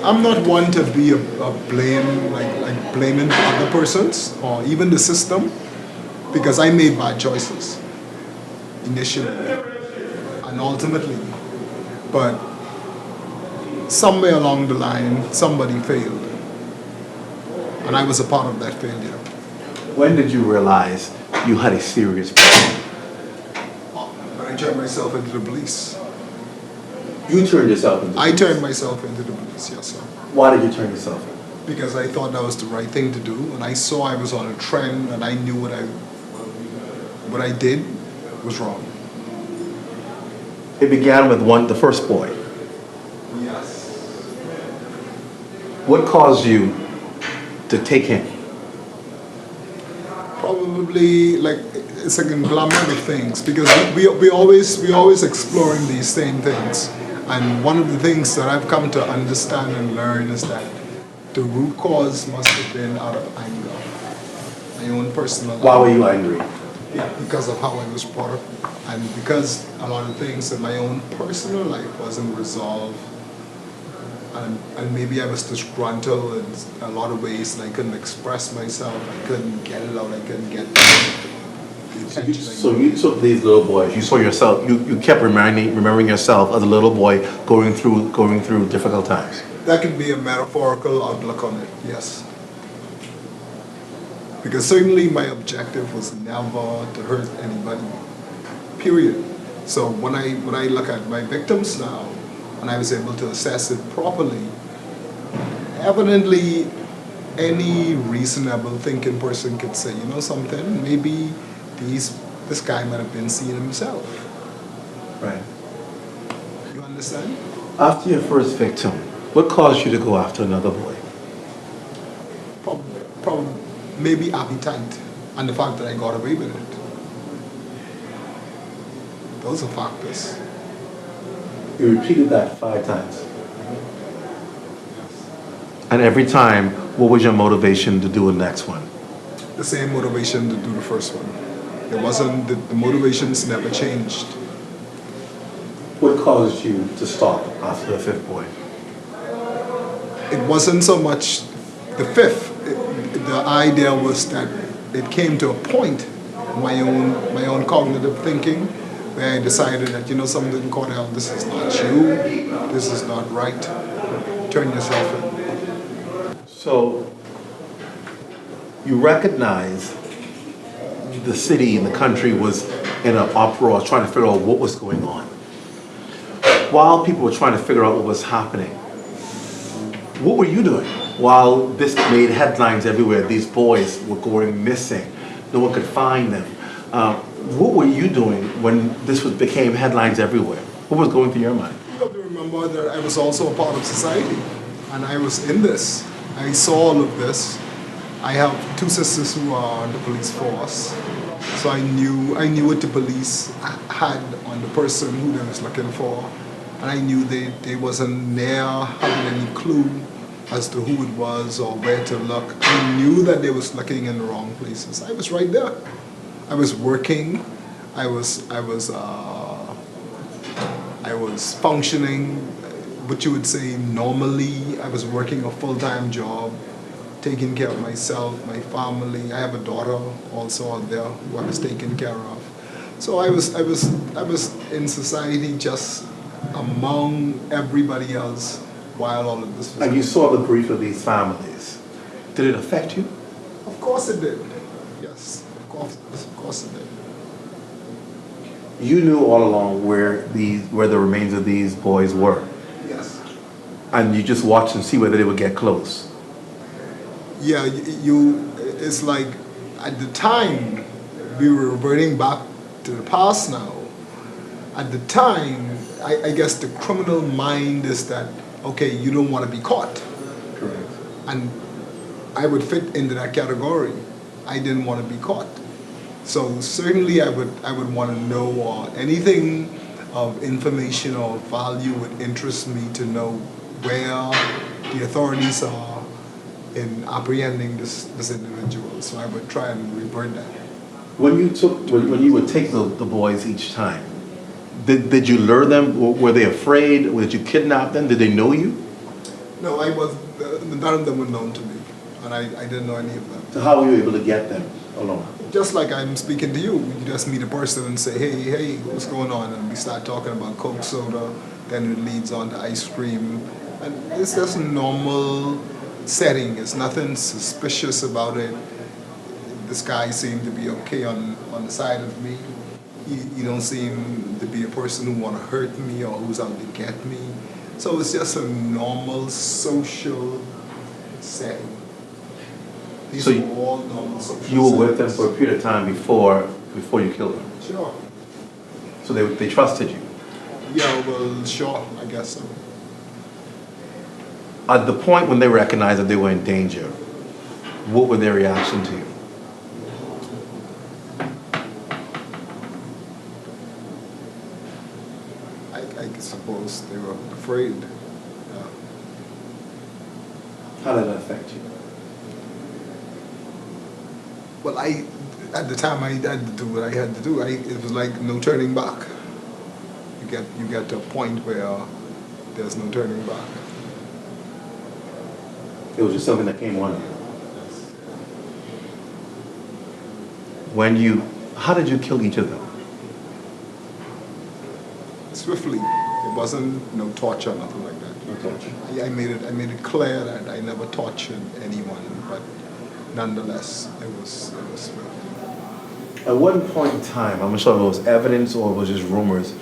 [SPEAKER 13] I'm not one to be a blame, like blaming other persons or even the system, because I made bad choices initially and ultimately. But somewhere along the line, somebody failed. And I was a part of that failure.
[SPEAKER 9] When did you realize you had a serious problem?
[SPEAKER 13] When I turned myself into the police.
[SPEAKER 9] You turned yourself into the police?
[SPEAKER 13] I turned myself into the police, yes, sir.
[SPEAKER 9] Why did you turn yourself in?
[SPEAKER 13] Because I thought that was the right thing to do, and I saw I was on a trend, and I knew what I did was wrong.
[SPEAKER 9] It began with the first boy.
[SPEAKER 13] Yes.
[SPEAKER 9] What caused you to take him?
[SPEAKER 13] Probably like it's a conglomerate of things, because we always exploring these same things, and one of the things that I've come to understand and learn is that the root cause must have been out of anger, my own personal.
[SPEAKER 9] Why were you angry?
[SPEAKER 13] Yeah, because of how I was brought up, and because a lot of things in my own personal life wasn't resolved, and maybe I was disgruntled in a lot of ways, and I couldn't express myself, I couldn't get it out, I couldn't get the attention.
[SPEAKER 9] So you took these little boys, you saw yourself, you kept remembering yourself as a little boy going through difficult times.
[SPEAKER 13] That could be a metaphorical outlook on it, yes. Because certainly my objective was never to hurt anybody, period. So when I look at my victims now, and I was able to assess it properly, evidently any reasonable thinking person could say, you know something, maybe this guy might have been seeing himself.
[SPEAKER 9] Right.
[SPEAKER 13] You understand?
[SPEAKER 9] After your first victim, what caused you to go after another boy?
[SPEAKER 13] Probably maybe appetite and the fact that I got away with it. Those are factors.
[SPEAKER 9] You repeated that 5 times. And every time, what was your motivation to do the next one?
[SPEAKER 13] The same motivation to do the first one. It wasn't, the motivations never changed.
[SPEAKER 9] What caused you to stop after the 5th boy?
[SPEAKER 13] It wasn't so much the 5th. The idea was that it came to a point in my own cognitive thinking where I decided that, you know something, Cordell, this is not you, this is not right. Turn yourself in.
[SPEAKER 9] So, you recognize the city and the country was in an uproar trying to figure out what was going on. While people were trying to figure out what was happening, what were you doing? While this made headlines everywhere, these boys were going missing, no one could find them. What were you doing when this became headlines everywhere? What was going through your mind?
[SPEAKER 13] You have to remember that I was also a part of society, and I was in this. I saw all of this, I have two sisters who are on the police force, so I knew what the police had on the person who they was looking for, and I knew they wasn't near having any clue as to who it was or where to look. I knew that they was looking in the wrong places. I was right there. I was working. I was functioning, what you would say normally. I was working a full-time job, taking care of myself, my family. I have a daughter also out there who I was taking care of. So I was in society just among everybody else while all of this was
[SPEAKER 9] And you saw the grief of these families. Did it affect you?
[SPEAKER 13] Of course it did. Yes, of course it did.
[SPEAKER 9] You knew all along where the remains of these boys were.
[SPEAKER 13] Yes.
[SPEAKER 9] And you just watched and see whether they would get close.
[SPEAKER 13] Yeah, it's like at the time, we were reverting back to the past now. At the time, I guess the criminal mind is that, okay, you don't want to be caught.
[SPEAKER 9] Correct.
[SPEAKER 13] And I would fit into that category. I didn't want to be caught. So certainly I would want to know, or anything of information or value would interest me to know where the authorities are in apprehending this individual. So I would try and revert that.
[SPEAKER 9] When you would take the boys each time, did you lure them? Were they afraid? Did you kidnap them? Did they know you?
[SPEAKER 13] No, none of them were known to me, and I didn't know any of them.
[SPEAKER 9] So how were you able to get them along?
[SPEAKER 13] Just like I'm speaking to you, you just meet a person and say, hey, what's going on? And we start talking about Coke soda, then it leads on to ice cream. And it's just a normal setting. There's nothing suspicious about it. This guy seemed to be okay on the side of me. You don't seem to be a person who want to hurt me or who's out to get me. So it's just a normal social setting. These
[SPEAKER 9] So
[SPEAKER 13] are all normal social
[SPEAKER 9] you were with them
[SPEAKER 13] settings.
[SPEAKER 9] for a period of time before you killed them?
[SPEAKER 13] Sure.
[SPEAKER 9] So they trusted you?
[SPEAKER 13] Yeah, well, sure, I guess so.
[SPEAKER 9] At the point when they recognized that they were in danger, what were their reaction to you?
[SPEAKER 13] I suppose they were afraid.
[SPEAKER 9] How did that affect you?
[SPEAKER 13] Well, at the time I had to do what I had to do. It was like no turning back. You get to a point where there's no turning back.
[SPEAKER 9] It was just something that came on you. How did you kill each of them?
[SPEAKER 13] Swiftly. It wasn't no torture, nothing like that.
[SPEAKER 9] No torture.
[SPEAKER 13] I made it clear that I never tortured anyone, but nonetheless, it was swift.
[SPEAKER 9] At one point in time, I'm not sure if it was evidence or it was just rumors,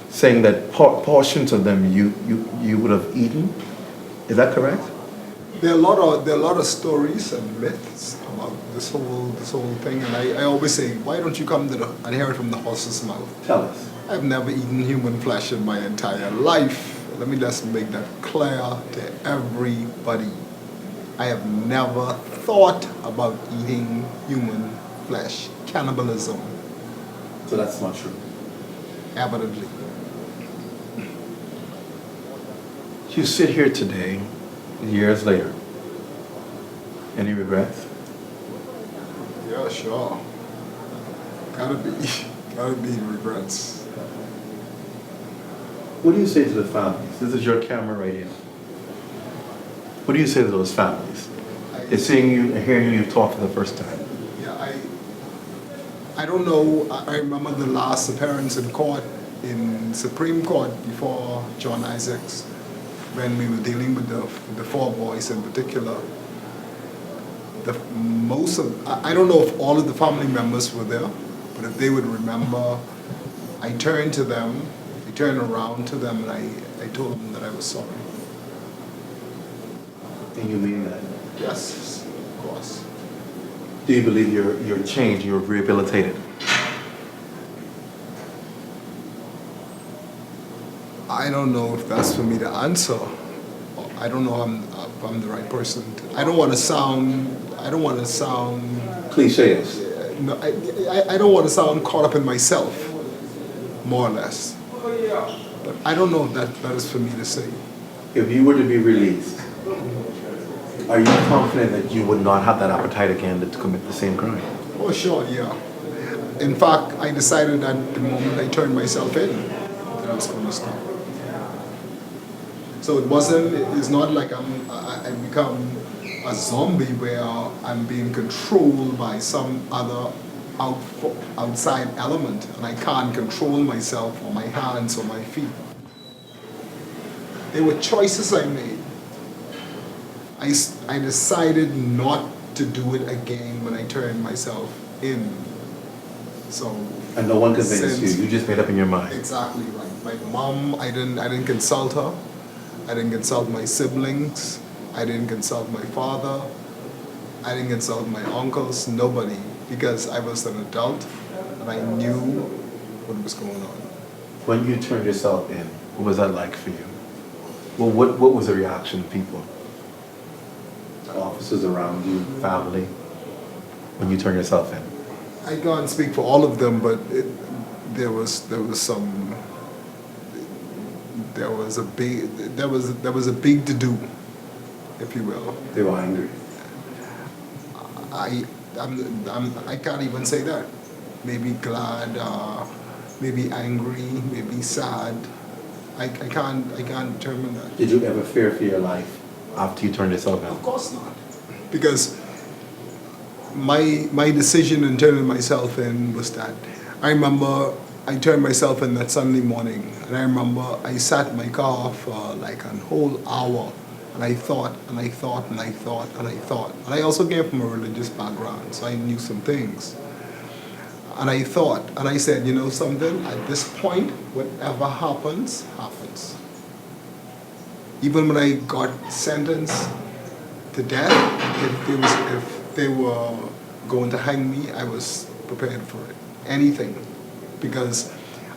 [SPEAKER 9] saying that portions of them you would have eaten. Is that correct?
[SPEAKER 13] There are a lot of stories and myths about this whole thing, and I always say, why don't you come and hear it from the horse's mouth?
[SPEAKER 9] Tell us.
[SPEAKER 13] I've never eaten human flesh in my entire life. Let me just make that clear to everybody. I have never thought about eating human flesh. Cannibalism.
[SPEAKER 9] So that's not true.
[SPEAKER 13] Evidently.
[SPEAKER 9] You sit here today, years later. Any regrets?
[SPEAKER 13] Yeah, sure. Gotta be regrets.
[SPEAKER 9] What do you say to the families? This is your camera right here. What do you say to those families? They're seeing you and hearing you talk for the first time.
[SPEAKER 13] Yeah, I don't know. I remember the last appearance in court, in Supreme Court before John Isaacs, when we were dealing with the four boys in particular. I don't know if all of the family members were there, but if they would remember, I turned to them, I turned around to them, and I told them that I was sorry.
[SPEAKER 9] And you mean that?
[SPEAKER 13] Yes, of course.
[SPEAKER 9] Do you believe you're changed, you're rehabilitated?
[SPEAKER 13] I don't know if that's for me to answer. I don't know if I'm the right person. I don't want to sound I don't want to sound
[SPEAKER 9] cliches.
[SPEAKER 13] No, I don't want to sound caught up in myself, more or less. But I don't know if that is for me to say.
[SPEAKER 9] If you were to be released, are you confident that you would not have that appetite again to commit the same crime?
[SPEAKER 13] Oh, sure, yeah. In fact, I decided that the moment I turned myself in, that I was going to stop. So it's not like I become a zombie where I'm being controlled by some other outside element and I can't control myself or my hands or my feet. They were choices I made. I decided not to do it again when I turned myself in. So.
[SPEAKER 9] And no one convinced you. You just made up in your mind.
[SPEAKER 13] Exactly right. My mom, I didn't consult her. I didn't consult my siblings. I didn't consult my father. I didn't consult my uncles. Nobody, because I was an adult and I knew what was going on.
[SPEAKER 9] When you turned yourself in, what was that like for you? Well, what was the reaction of people? Officers around you, family, when you turned yourself in?
[SPEAKER 13] I can't speak for all of them, but there was a big to do, if you will.
[SPEAKER 9] They were angry.
[SPEAKER 13] I can't even say that. Maybe glad, maybe angry, maybe sad. I can't determine that.
[SPEAKER 9] Did you ever fear for your life after you turned yourself in?
[SPEAKER 13] Of course not, because my decision in turning myself in was that I remember I turned myself in that Sunday morning, and I remember I sat in my car for like a whole hour, and I thought, and I thought, and I thought, and I thought. And I also came from a religious background, so I knew some things. And I thought, and I said, you know something, at this point, whatever happens, happens. Even when I got sentenced to death, if they were going to hang me, I was prepared for it. Anything. Because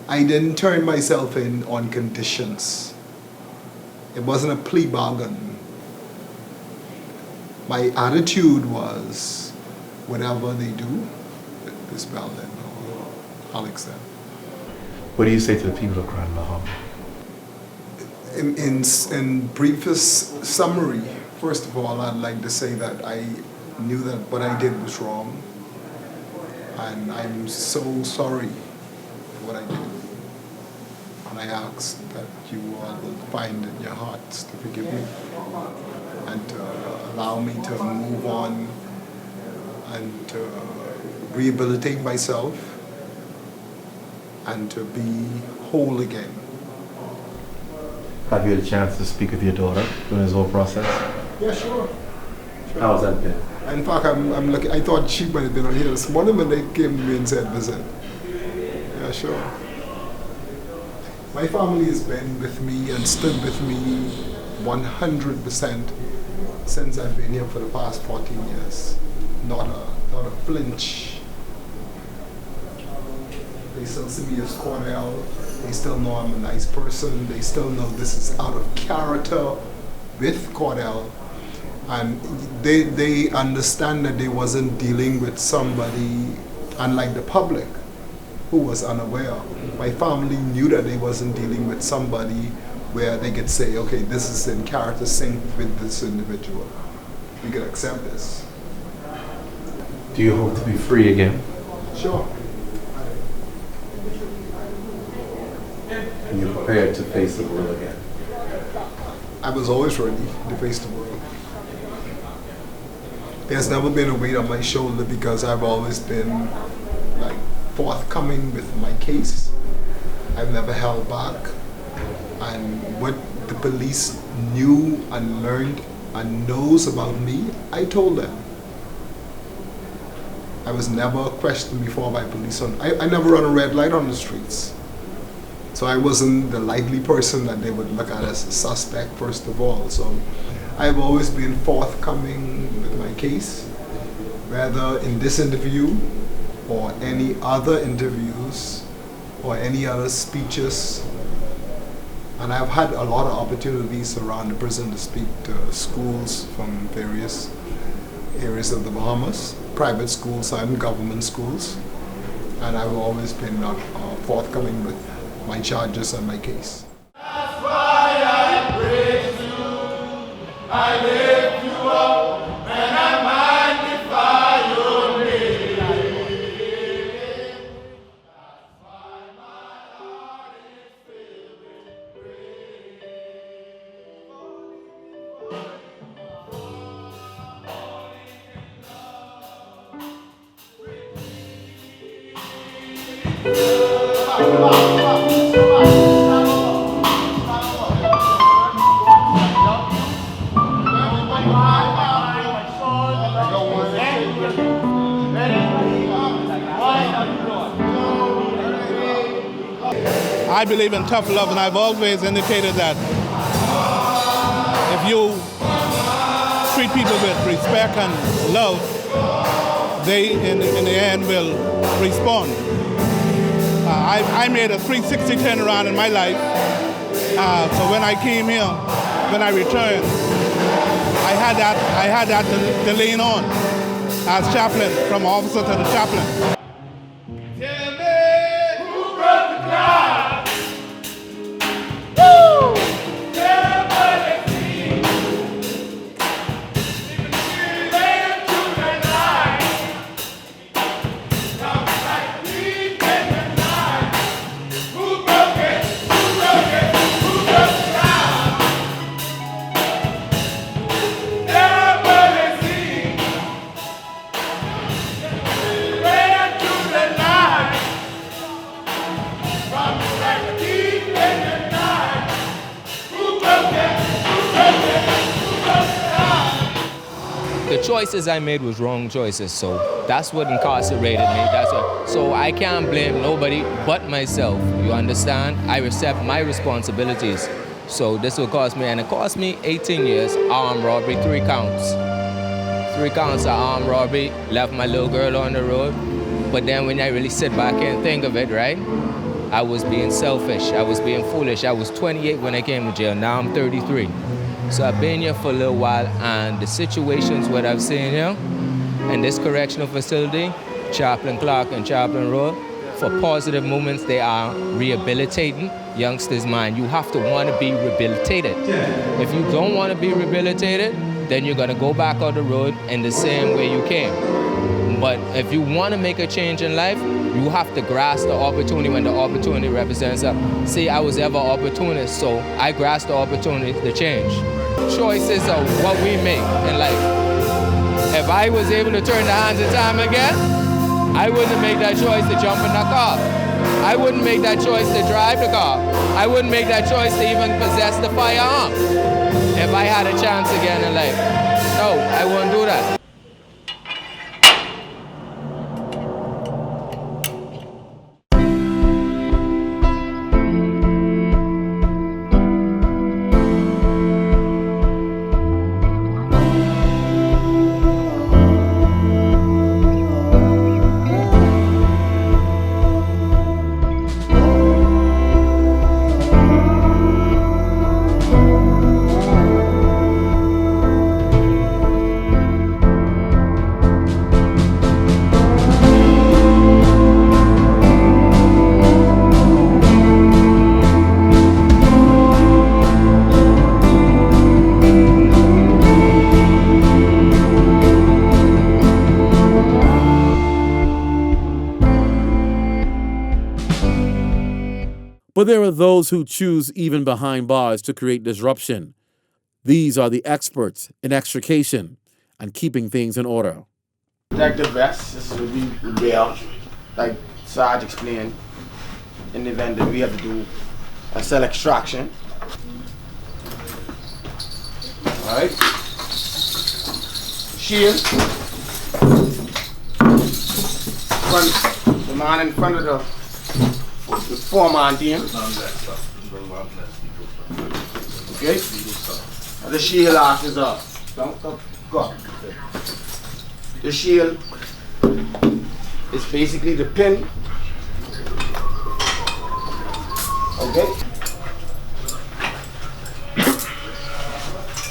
[SPEAKER 13] I didn't turn myself in on conditions. It wasn't a plea bargain. My attitude was, whatever they do, it's well then, I'll accept.
[SPEAKER 9] What do you say to the people of Grand Bahama?
[SPEAKER 13] In briefest summary, first of all, I'd like to say that I knew that what I did was wrong, and I'm so sorry for what I did. And I ask that you all will find in your hearts to forgive me and to allow me to move on and to rehabilitate myself and to be whole again.
[SPEAKER 9] Have you had a chance to speak with your daughter during this whole process?
[SPEAKER 13] Yeah, sure.
[SPEAKER 9] How's that been?
[SPEAKER 13] In fact, I'm lucky. I thought she might have been on here this morning when they came to me and said visit. Yeah, sure. My family has been with me and stood with me 100% since I've been here for the past 14 years. Not a flinch. They still see me as Cordell. They still know I'm a nice person. They still know this is out of character with Cordell. And they understand that they wasn't dealing with somebody, unlike the public, who was unaware. My family knew that they wasn't dealing with somebody where they could say, okay, this is in character sync with this individual. We could accept this.
[SPEAKER 9] Do you hope to be free again?
[SPEAKER 13] Sure.
[SPEAKER 9] And you're prepared to face the world again?
[SPEAKER 13] I was always ready to face the world. There's never been a weight on my shoulder because I've always been like forthcoming with my case. I've never held back. And what the police knew and learned and knows about me, I told them. I was never questioned before by police. I never run a red light on the streets. So I wasn't the likely person that they would look at as a suspect, first of all. So I've always been forthcoming with my case, whether in this interview or any other interviews or any other speeches. And I've had a lot of opportunities around the prison to speak to schools from various areas of the Bahamas, private schools and government schools, and I've always been forthcoming with my charges and my case.
[SPEAKER 16] That's why I praise you, I lift you up, and I magnify your name. That's why my heart is filled with
[SPEAKER 18] I believe in tough love, and I've always indicated that if you treat people with respect and love, they in the end will respond. I made a 360 turnaround in my life. So when I came here, when I returned, I had that to lean on as chaplain, from officer to the chaplain.
[SPEAKER 23] The choices I made was wrong choices, so that's what incarcerated me. So I can't blame nobody but myself. You understand? I accept my responsibilities. So this will cost me, and it cost me 18 years, armed robbery, 3 counts. 3 counts of armed robbery, left my little girl on the road. But then when I really sit back and think of it, right? I was being selfish, I was being foolish. I was 28 when I came to jail, now I'm 33. So I've been here for a little while, and the situations what I've seen here in this correctional facility, Chaplain Clark and Chaplain Road, for positive movements, they are rehabilitating youngsters' mind. You have to want to be rehabilitated. If you don't want to be rehabilitated, then you're going to go back on the road in the same way you came. But if you want to make a change in life, you have to grasp the opportunity when the opportunity represents us. See, I was ever opportunist, so I grasped the opportunity to change. Choices are what we make in life. If I was able to turn the hands of time again, I wouldn't have made that choice to jump in that car. I wouldn't make that choice to drive the car. I wouldn't make that choice to even possess the firearm if I had a chance again in life. No, I wouldn't do that.
[SPEAKER 1] But there are those who choose even behind bars to create disruption. These are the experts in extrication and keeping things in order.
[SPEAKER 24] Like the vest, this is what we wear, like Sarge explained, in the event that we have to do a cell extraction. Alright. Shield. The man in front of the foreman team. Okay? The shield arc is up. Go. The shield is basically the pin. Okay?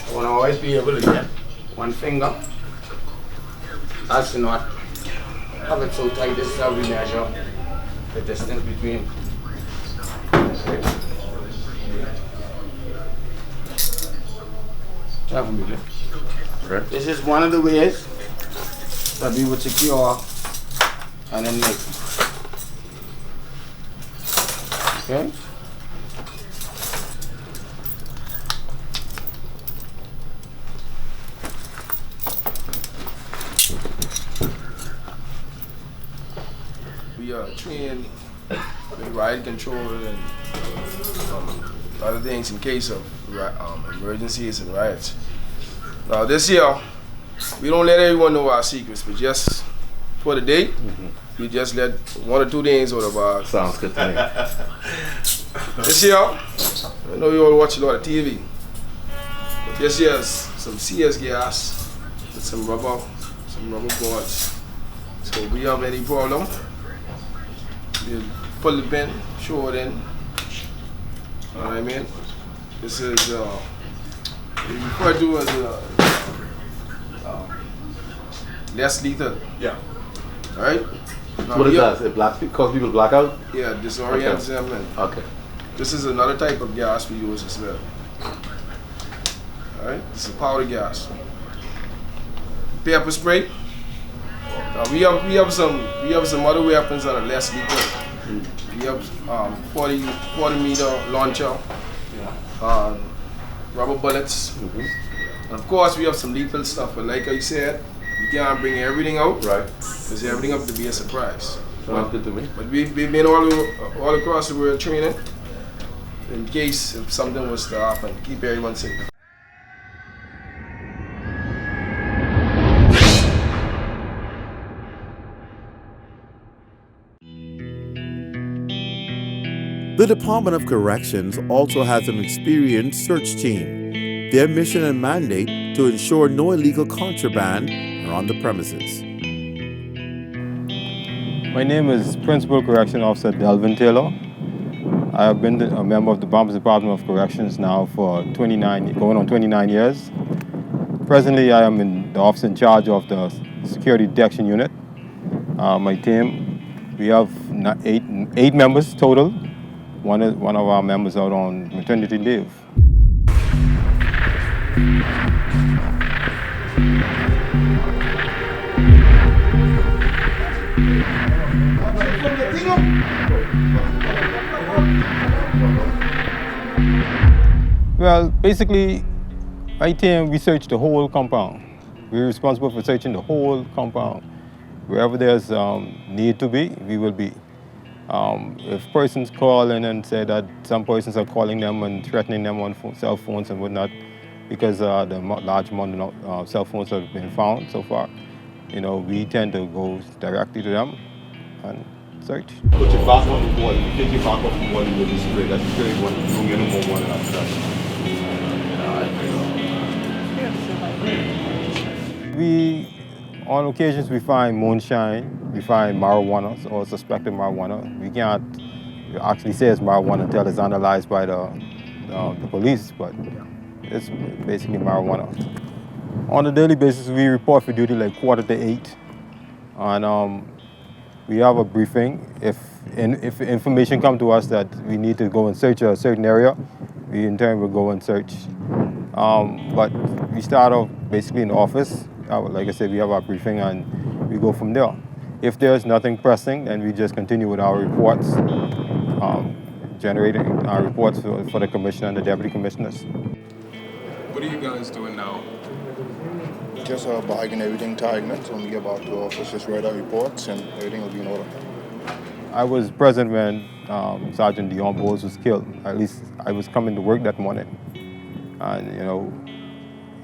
[SPEAKER 24] I want to always be able to get one finger as to not have it so tight. This is how we measure the distance between. Right. This is one of the ways that we would secure an inmate. Okay?
[SPEAKER 11] We are trained with riot control and other things in case of emergencies and riots. Now this year, we don't let everyone know our secrets, but just for the day, we just let 1 or 2 things out of our...
[SPEAKER 9] Sounds good to me.
[SPEAKER 11] This year, I know you all watch a lot of TV, but this year's some CS gas with some rubber boards. So if we have any problem, you pull the pin, show it in. Know what I mean? This is we refer to as less lethal.
[SPEAKER 9] Yeah.
[SPEAKER 11] Right? Now
[SPEAKER 9] What it does? It cause people black out?
[SPEAKER 11] Yeah, disorients them. And
[SPEAKER 9] okay.
[SPEAKER 11] This is another type of gas we use as well. Alright? This is powder gas. Pepper spray. We have some other weapons that are less lethal. We have 40 meter launcher, rubber bullets. And of course we have some lethal stuff, but like I said, you can't bring everything out, right? Because everything up to be a surprise.
[SPEAKER 9] Sounds good to me.
[SPEAKER 11] But we've been all across the world training in case if something was to happen, keep everyone safe.
[SPEAKER 1] The Department of Corrections also has an experienced search team. Their mission and mandate to ensure no illegal contraband are on the premises.
[SPEAKER 12] My name is Principal Correction Officer Delvin Taylor. I have been a member of the Bahamas Department of Corrections now for going on 29 years. Presently, I am in the office in charge of the Security Detection Unit. My team, we have 8 members total. One of our members out on maternity leave. Well, basically, my team, we search the whole compound. We're responsible for searching the whole compound. Wherever there's need to be, we will be. If persons call in and say that some persons are calling them and threatening them on cell phones and whatnot, because the large amount of cell phones have been found so far, we tend to go directly to them and search.
[SPEAKER 14] Put your back on the wall, you take your back off the wall, you will be straight. That's the third one, you don't get no more one after that.
[SPEAKER 12] On occasions, we find moonshine, we find marijuana or suspected marijuana. We can't actually say it's marijuana until it's analyzed by the police, but it's basically marijuana. On a daily basis, we report for duty like 7:45, and we have a briefing. If information comes to us that we need to go and search a certain area, we in turn will go and search. But we start off basically in the office. Like I said, we have our briefing and we go from there. If there's nothing pressing, then we just continue with our reports, generating our reports for the commissioner and the deputy commissioners.
[SPEAKER 19] What are you guys doing now?
[SPEAKER 25] Just bagging everything, tagging it, so when we get back to the office, just write our reports and everything will be in order.
[SPEAKER 12] I was present when Sergeant Dion Bowles was killed. At least I was coming to work that morning. And,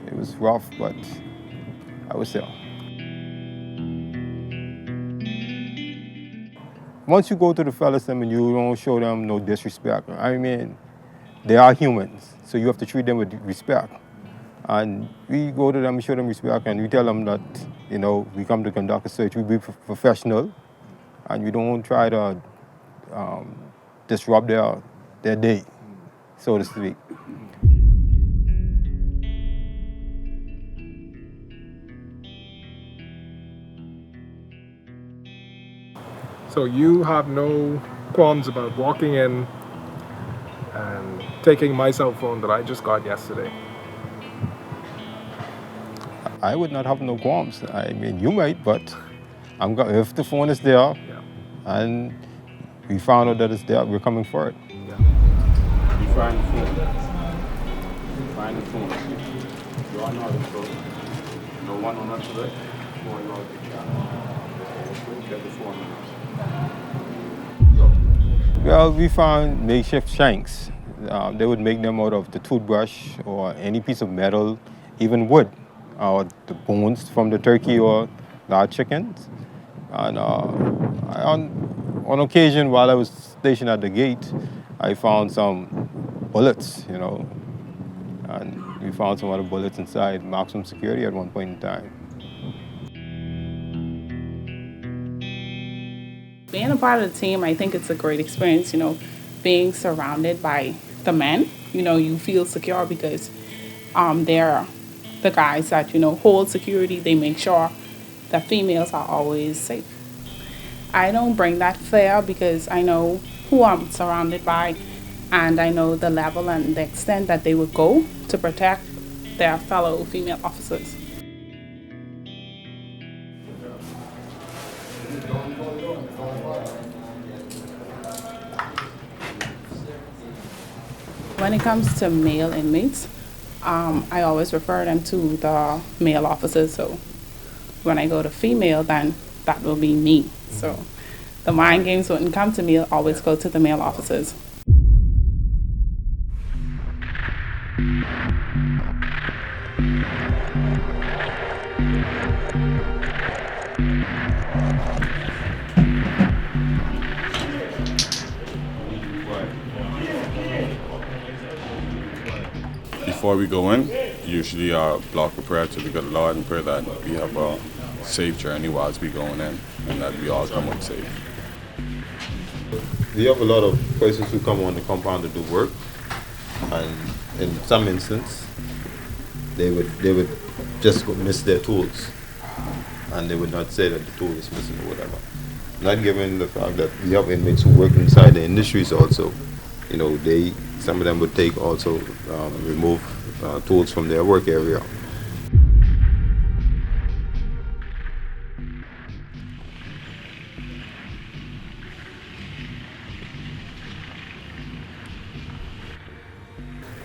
[SPEAKER 12] it was rough, but I was there. Once you go to the fellas and you don't show them no disrespect, I mean, they are humans, so you have to treat them with respect. And we go to them, show them respect, and we tell them that, we come to conduct a search, we be professional, and we don't try to disrupt their day, so to speak.
[SPEAKER 19] So you have no qualms about walking in and taking my cell phone that I just got yesterday?
[SPEAKER 12] I would not have no qualms. I mean, you might, but if the phone is there and we found out that it's there, we're coming for it.
[SPEAKER 8] You find the phone. You find the phone. You are not so. No one on us today. Get the phone.
[SPEAKER 12] Well, we found makeshift shanks. They would make them out of the toothbrush or any piece of metal, even wood, or the bones from the turkey or large chickens. And on occasion, while I was stationed at the gate, I found some bullets, and we found some other bullets inside maximum security at one point in time.
[SPEAKER 2] Being a part of the team, I think it's a great experience, being surrounded by the men. You feel secure because they're the guys that, hold security. They make sure that females are always safe. I don't bring that fear because I know who I'm surrounded by, and I know the level and the extent that they would go to protect their fellow female officers. When it comes to male inmates, I always refer them to the male officers. So when I go to female, then that will be me. So the mind games wouldn't come to me, always go to the male officers.
[SPEAKER 17] Before we go in, usually our block of prayer to the good Lord and pray that we have a safe journey whilst we going in and that we all come out safe.
[SPEAKER 14] We have a lot of persons who come on the compound to do work, and in some instances, they would just miss their tools, and they would not say that the tool is missing or whatever. Not given the fact that we have inmates who work inside the industries also, some of them would take also remove tools from their work area.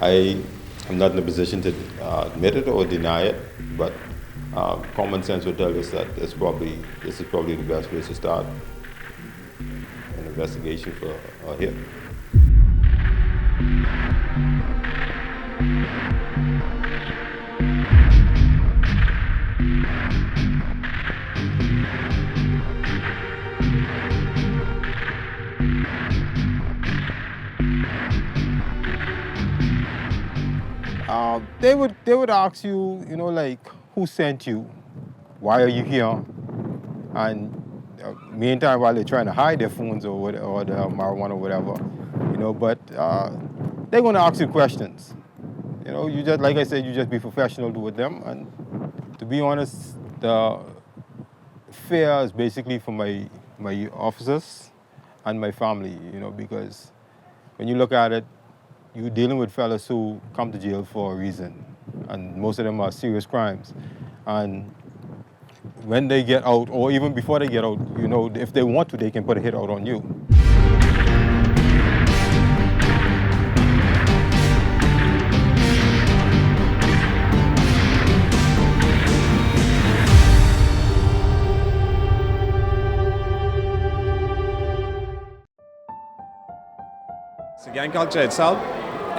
[SPEAKER 14] I am not in a position to admit it or deny it, but common sense would tell us that this is probably the best place to start an investigation for a hit.
[SPEAKER 12] They would ask you, who sent you? Why are you here? And meantime, while they're trying to hide their phones or the marijuana or whatever, but they're going to ask you questions. You just, like I said, you just be professional with them. And to be honest, the fear is basically for my officers and my family, because when you look at it, you're dealing with fellas who come to jail for a reason, and most of them are serious crimes. And when they get out, or even before they get out, if they want to, they can put a hit out on you.
[SPEAKER 20] So gang culture itself,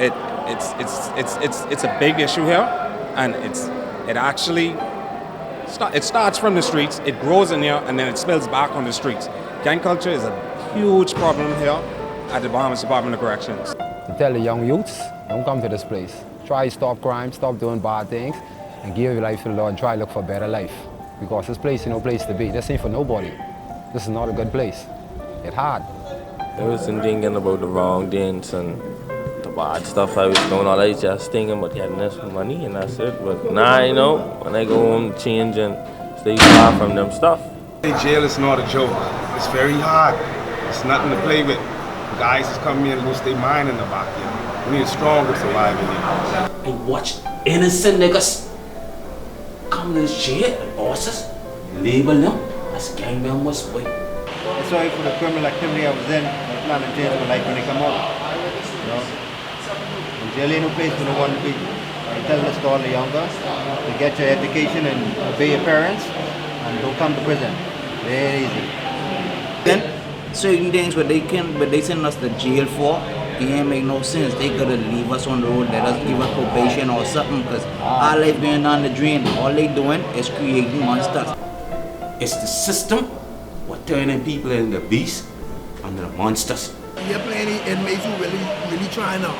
[SPEAKER 20] it's a big issue here, and it starts from the streets, it grows in here, and then it spills back on the streets. Gang culture is a huge problem here at the Bahamas Department of Corrections.
[SPEAKER 21] To tell the young youths, don't come to this place. Try to stop crime, stop doing bad things, and give your life to the Lord and try to look for a better life. Because this place is no place to be. This ain't for nobody. This is not a good place. It's hard.
[SPEAKER 22] I wasn't thinking about the wrong things and the bad stuff I was doing. All I was just thinking about getting this money and that's it. But now, when I go home, change and stay far from them stuff.
[SPEAKER 11] Jail is not a joke. It's very hard. It's nothing to play with. Guys just come here and lose their mind in the back here. We need strong to survive in here.
[SPEAKER 3] I watched innocent niggas come to this jail and bosses label them as gang members.
[SPEAKER 4] I'm sorry for the criminal activity I was in. I'm planning to change my life when they come out. You know? In jail ain't no place for no one to be. I tell this to all the younger to get your education and obey your parents and don't come to prison. Very easy.
[SPEAKER 5] Then certain things what they send us to jail for, it ain't make no sense. They could leave us on the road, let us give us probation or something, because our life going down the drain. All they doing is creating monsters.
[SPEAKER 3] It's the system what turning people into beasts and the monsters.
[SPEAKER 6] You have plenty inmates who really trying to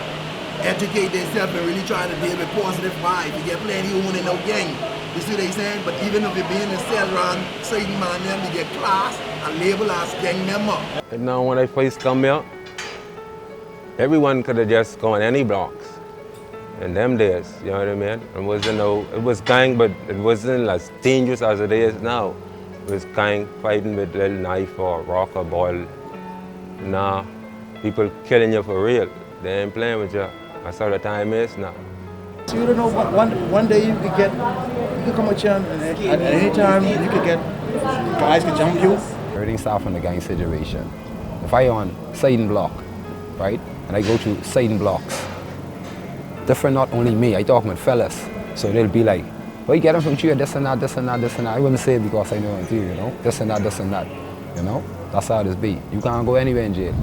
[SPEAKER 6] educate themselves and really trying to deal with positive vibes. You get plenty who ain't no gang. You see what they saying? But even if you be in the cell around certain man, them you get class and label as gang member.
[SPEAKER 15] And now when I first come here, everyone could have just gone any blocks. In them days, you know what I mean? It was gang, but it wasn't as dangerous as it is now. It was gang fighting with a little knife or rock or ball. Now, people killing you for real. They ain't playing with you. That's how the time is now.
[SPEAKER 26] So you don't know, one day you could come with you and at any time you could get, guys could jump you.
[SPEAKER 21] Everything starts from the gang situation. If I on certain block, right, and I go to certain blocks, different not only me, I talk with fellas, so they'll be like, well, you get them from here, this and that, this and that, this and that. I wouldn't say it because I know it too, you know, this and that, you know, that's how this be. You can't go anywhere in jail.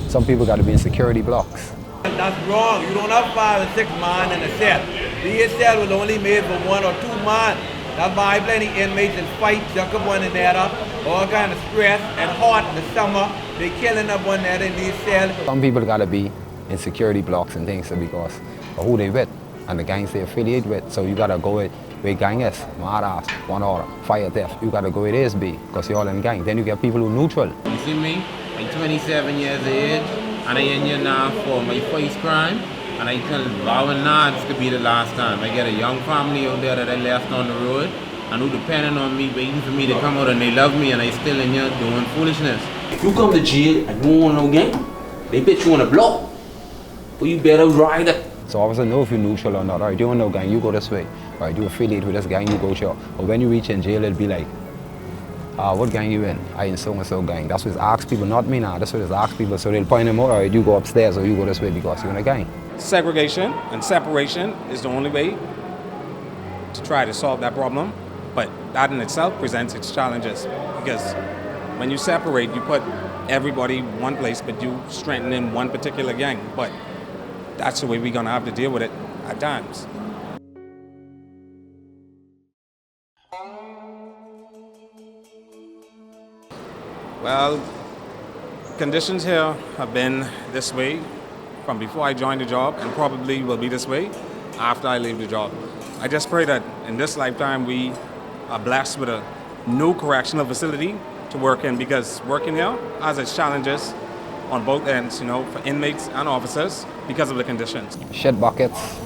[SPEAKER 21] Some people got to be in security blocks.
[SPEAKER 26] That's wrong. You don't have 5 or 6 man in a cell. The cell was only made for 1 or 2 man. That's why plenty inmates in fights, jump up one another, all kind of stress and hot in the summer. They killing up one another in these cells.
[SPEAKER 21] Some people got to be in security blocks and things because of who they with and the gangs they affiliate with. So you got to go with where gang is, mad ass, 1 order, fire theft. You got to go with ASB because you're all in gang. Then you get people who neutral.
[SPEAKER 27] You see me? I'm 27 years of age, and I in here now for my first crime, and I tell vowing now this could be the last time. I get a young family out there that I left on the road, and who depending on me, waiting for me to come out, and they love me, and I still in here doing foolishness.
[SPEAKER 3] If you come to jail and you don't want no gang, they bet you on a block, but you better ride it.
[SPEAKER 21] So officer know if you're neutral or not. All right, you don't know gang, you go this way. All right, you affiliate with this gang, you go here. But when you reach in jail, it'll be like, what gang you in? I in so-and-so gang. That's what it's ask people, not me now. That's what it's ask people. So they'll point them out, all right, you go upstairs or you go this way because you're in a gang.
[SPEAKER 20] Segregation and separation is the only way to try to solve that problem. But that in itself presents its challenges because when you separate, you put everybody in one place, but you strengthen in one particular gang. But that's the way we're gonna have to deal with it at times. Well, conditions here have been this way from before I joined the job and probably will be this way after I leave the job. I just pray that in this lifetime we are blessed with a new correctional facility to work in because working here has its challenges on both ends, you know, for inmates and officers because of the conditions.
[SPEAKER 21] Shit buckets,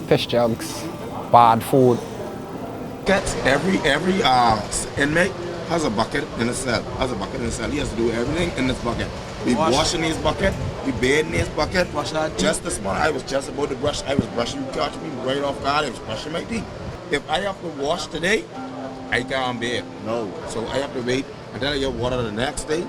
[SPEAKER 21] fish jugs, bad food.
[SPEAKER 25] Every inmate has a bucket in the cell. He has to do everything in this bucket. We wash in his bucket, we bathe in his bucket. Just this morning, I was just about to brush. I was brushing, you catch me right off guard. I was brushing my teeth. If I have to wash today, I can't bathe. No. So I have to wait until I get water the next day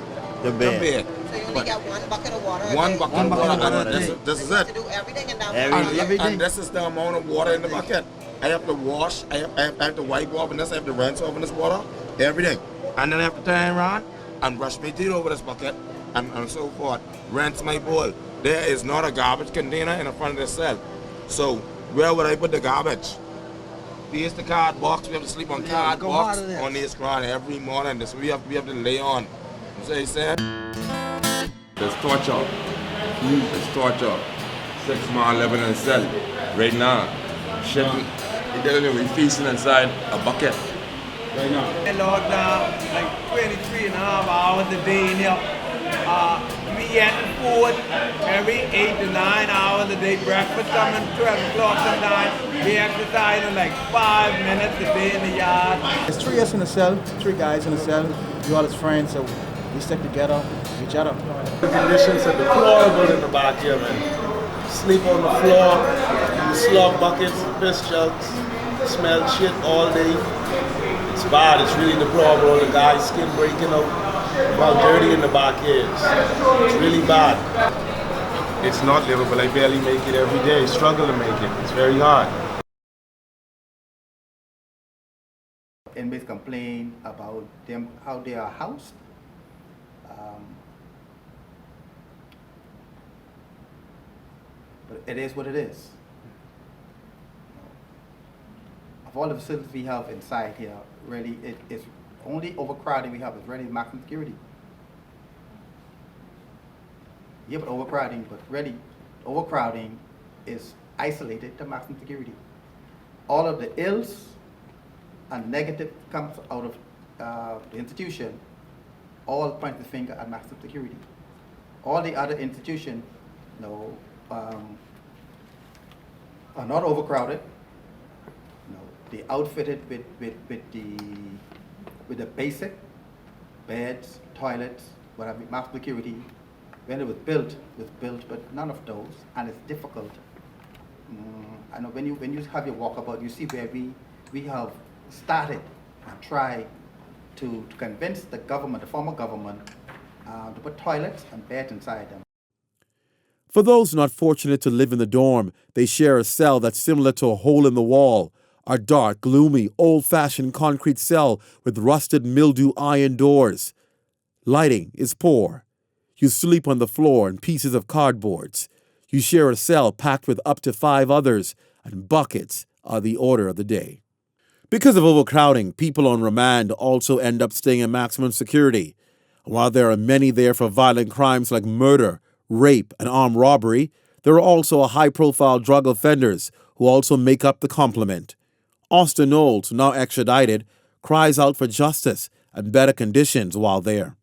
[SPEAKER 25] to bathe.
[SPEAKER 28] So you only get 1 bucket of water.
[SPEAKER 25] One bucket of water. This is it.
[SPEAKER 28] To do everything and
[SPEAKER 25] And this is the amount of water in the bucket. I have to wash, I have to wipe off in this, I have to rinse off in this water, everything. And then I have to turn around and brush my teeth over this bucket and so forth. Rinse my bowl. There is not a garbage container in the front of the cell. So where would I put the garbage? Here's the card box. We have to sleep on card box on this ground every morning. This we have to lay on. You see what I'm saying?
[SPEAKER 29] There's torture. There's torture. 6 man living in a cell. Right now. Shipping. We're feasting inside a bucket.
[SPEAKER 26] Right now. They locked down like 23 and a half hours a day in here. We getting food every 8 to 9 hours a day. Breakfast coming 12 o'clock sometimes. We exercising like 5 minutes a day in the yard. There's 3 of us in the cell, 3 guys in the cell. We all his friends, so
[SPEAKER 1] we stick together with each other.
[SPEAKER 7] The conditions are deplorable in the back here, man. Sleep on the floor, use slug buckets, piss jugs, smell shit all day. It's bad, it's really deplorable. The guy's skin breaking out, how dirty in the back is. It's really bad. It's not livable, I barely make it every day, struggle to make it, it's very hard.
[SPEAKER 9] Inmates complain about them, how they are housed. But it is what it is. Of all the facilities we have inside here, really, it's only overcrowding we have is really maximum security. Yeah, but overcrowding is isolated to maximum security. All of the ills and negative comes out of the institution, all point the finger at maximum security. All the other institutions, are not overcrowded. They outfitted with the basic beds, toilets, whatever, maximum security. When it was built, but none of those, and it's difficult. I know when you have your walkabout, you see where we have started and tried to convince the government, the former government, to put toilets and beds inside them.
[SPEAKER 10] For those not fortunate to live in the dorm, they share a cell that's similar to a hole in the wall, a dark, gloomy, old-fashioned concrete cell with rusted mildew iron doors. Lighting is poor. You sleep on the floor in pieces of cardboards. You share a cell packed with up to 5 others, and buckets are the order of the day. Because of overcrowding, people on remand also end up staying in maximum security. While there are many there for violent crimes like murder, rape, and armed robbery, there are also high-profile drug offenders who also make up the complement. Austin Knowles, now extradited, cries out for justice and better conditions while there.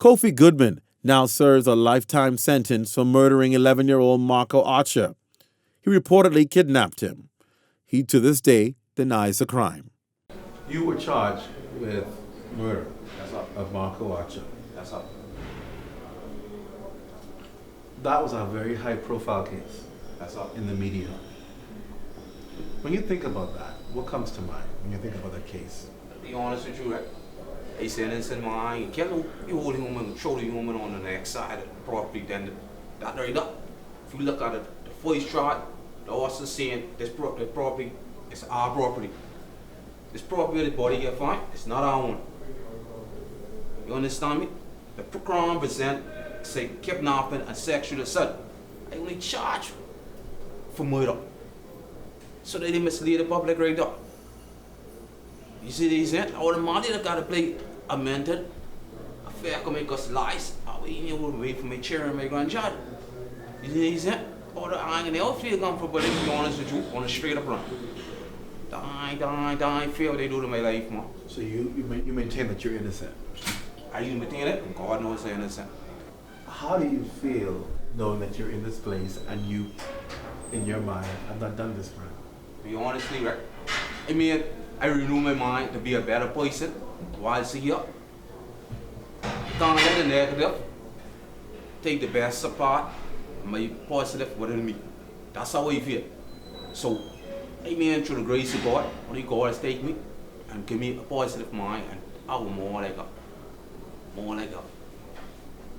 [SPEAKER 10] Kofi Goodman now serves a lifetime sentence for murdering 11-year-old Marco Archer. He reportedly kidnapped him. He, to this day, denies the crime. You were charged with murder of Marco Archer.
[SPEAKER 3] That's up.
[SPEAKER 10] That was a very high-profile case.
[SPEAKER 3] That's up.
[SPEAKER 10] In the media. When you think about that, what comes to mind when you think about that case?
[SPEAKER 3] To be honest with you, right? They said innocent man, you kill you hold the human, throw the human on the next side of the property, then that right up. If you look at it, the first charge, the officer saying this property is our property. This property where the body get found, it's not our own. You understand me? The crime present say kidnapping and sexual assault. I only charge for murder. So they mislead the public right there. You see these things? All the money that gotta play a mentor, a fair can make us lies. I ain't able to wait for my chair and my grandchild. You see these things? All the anger, they all feel comfortable, to be honest with you, on a straight up run. Dying, feel what they do to my life, man.
[SPEAKER 10] So you maintain that you're innocent?
[SPEAKER 3] I maintain it, and God knows I'm innocent.
[SPEAKER 10] How do you feel knowing that you're in this place and you, in your mind, have not done this crime?
[SPEAKER 3] Be honestly, right? I mean, I renew my mind to be a better person while it's here. Don't let the negative take the best apart, my positive within me. That's how I feel. So, I mean, through the grace of God, only God has taken me and give me a positive mind, and I will more like a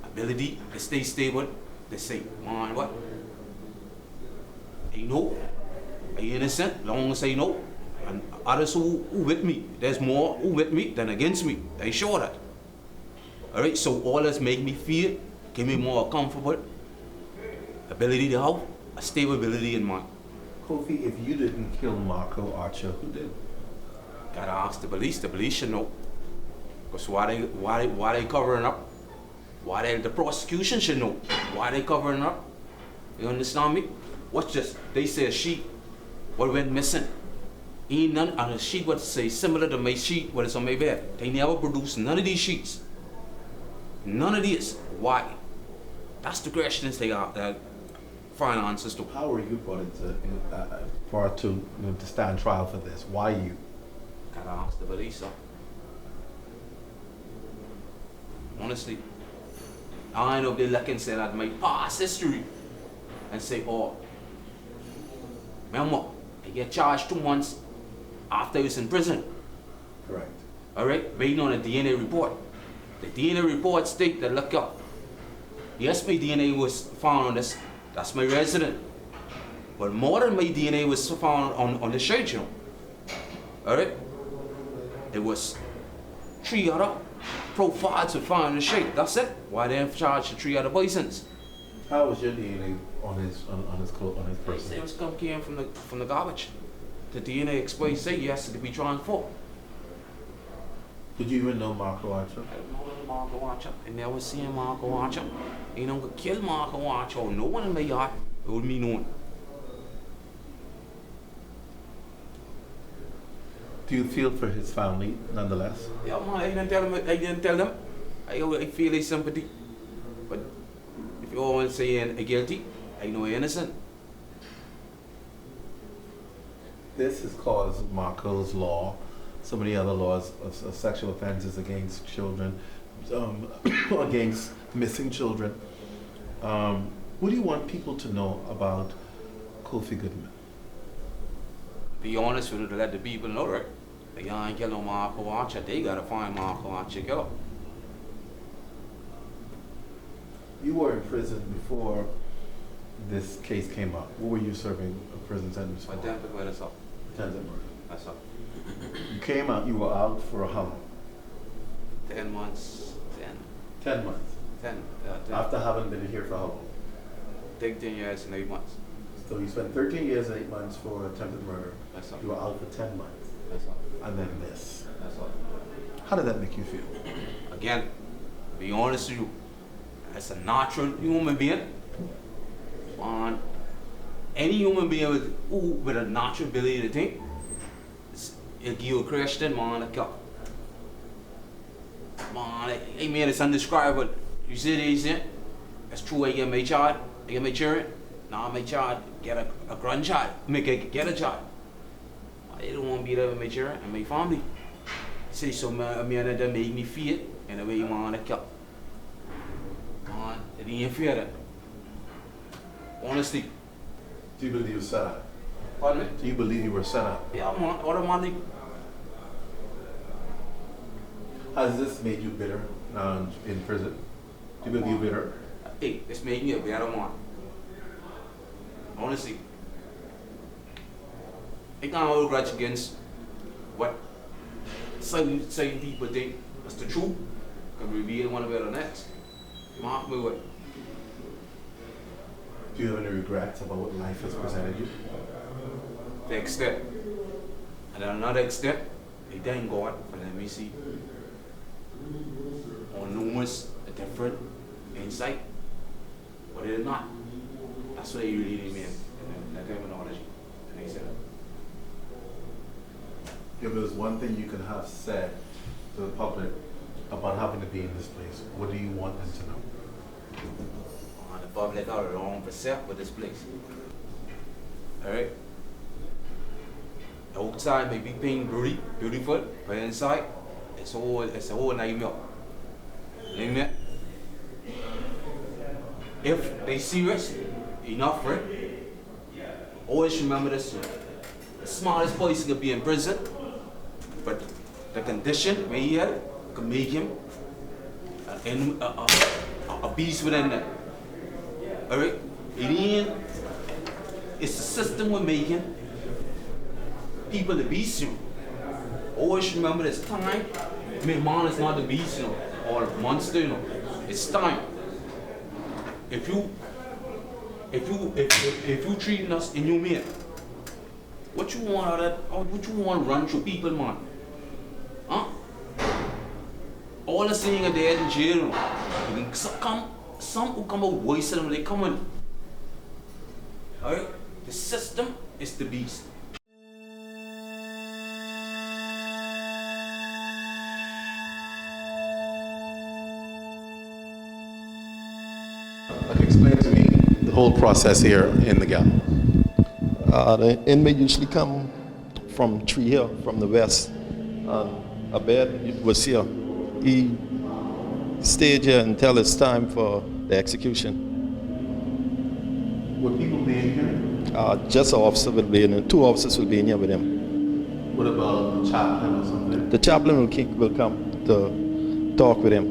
[SPEAKER 3] ability to stay stable. They say, man, what? I know, I'm innocent, long as I know. And others who with me, there's more who with me than against me. I sure that. Alright, so all this make me feel, give me more comfortable ability to have a stable ability in mind.
[SPEAKER 10] Kofi, if you didn't kill Marco Archer, who did?
[SPEAKER 3] Gotta ask the police should know. Because why they covering up? The prosecution should know. Why they covering up? You understand me? What's this? They say a sheet, what went missing? Ain't none, and a sheet would say similar to my sheet, what is on my bed. They never produced none of these sheets. None of these. Why? That's the questions they are, find answers to.
[SPEAKER 10] How were you brought to stand trial for this? Why you?
[SPEAKER 3] Gotta ask the police, sir. Honestly, I know if they look and say at my past history and say, oh, remember, I get charged 2 months after I was in prison.
[SPEAKER 10] Correct.
[SPEAKER 3] All right, waiting on a DNA report. The DNA report state that look up. Yes, my DNA was found on this. That's my resident. But more than my DNA was found on the shirt, you know. All right. It was 3 other profiles were found on the shirt. That's it. Why they have charged 3 other persons?
[SPEAKER 10] How was your DNA on his person?
[SPEAKER 3] It was came from the garbage. The DNA explains say yes to be transferred.
[SPEAKER 10] Did you even know Marco Archer?
[SPEAKER 3] I don't know Marco Archer. I never seen Marco Archer. You know, kill Marco Archer or no one in my yard. It would mean no one.
[SPEAKER 10] Do you feel for his family nonetheless?
[SPEAKER 3] Yeah, man, I didn't tell them. I feel a sympathy. But if you all want to say I'm guilty, I know I'm innocent.
[SPEAKER 10] This has caused Marco's law, so many other laws of sexual offenses against children, against missing children. What do you want people to know about Kofi Goodman?
[SPEAKER 3] Be honest with you, to let the people know, right? They ain't kill no Marco Archer. They gotta find Marco Archer killer.
[SPEAKER 10] You were in prison before this case came up. What were you serving a prison sentence for?
[SPEAKER 3] Attempted murder, sir.
[SPEAKER 10] Attempted murder.
[SPEAKER 3] That's up.
[SPEAKER 10] You came out, you were out for how long?
[SPEAKER 3] 10 months.
[SPEAKER 10] 10 months?
[SPEAKER 3] 10.
[SPEAKER 10] After having been here for how long?
[SPEAKER 3] 13 years and 8 months.
[SPEAKER 10] So you spent 13 years and 8 months for attempted murder.
[SPEAKER 3] That's up.
[SPEAKER 10] You were out for 10 months.
[SPEAKER 3] That's up.
[SPEAKER 10] And then this.
[SPEAKER 3] That's up.
[SPEAKER 10] How did that make you feel?
[SPEAKER 3] Again, be honest with you, as a natural human being, any human being with a natural ability to think, it'll give you a question, man, like, Man, hey man, it's undescribable. You see this, yeah? That's true, I get my child, I get my children. Now my child get a grandchild, get a child. I don't want to be there with my children and my family. Say so, man, that make me feel in the way man, I kept. Man, it ain't fair that. Honestly.
[SPEAKER 2] Do you believe you were set up?
[SPEAKER 3] Pardon me?
[SPEAKER 2] Do you believe you were set up?
[SPEAKER 3] Yeah, man, automatic.
[SPEAKER 2] Has this made you bitter now in prison? Do you believe you're bitter?
[SPEAKER 3] Hey, it's making me a better man. Honestly. I can't hold a grudge against what certain people think is the truth. Can reveal one way or the next. Mark me with.
[SPEAKER 2] Do you have any regrets about what life has presented you?
[SPEAKER 3] To the extent. And another extent, I thank God for letting me see on numerous different insight. But it is not. That's what they really mean in that terminology. And they said it.
[SPEAKER 2] If there's one thing you can have said to the public about having to be in this place, what do you want them to know?
[SPEAKER 3] The public are the wrong percept with this place. Alright? Outside may be paying beautiful, but inside it's a whole nightmare. Amen. If they serious enough for it, always remember this. The smartest person can be in prison, but the condition where he had can make him a beast within that. Alright? It's the system we're making people the beast, you know. Always remember this time. I mean, man is not the beast, you know, or monster, you know. It's time. If you treating us inhumane, what you want out of that? What you want to run through people, man? Huh? All the saying are there in jail, you know. Some who come out worse than they come in. Alright? The system is the beast.
[SPEAKER 2] Explain to me the whole process here in the gap.
[SPEAKER 8] The inmate usually come from Tree Hill, from the west. A bed was here. He stayed here until it's time for the execution.
[SPEAKER 2] Would people be in here?
[SPEAKER 8] Just an officer will be in here. 2 officers will be in here with him.
[SPEAKER 2] What about the chaplain or something?
[SPEAKER 8] The chaplain will come to talk with him.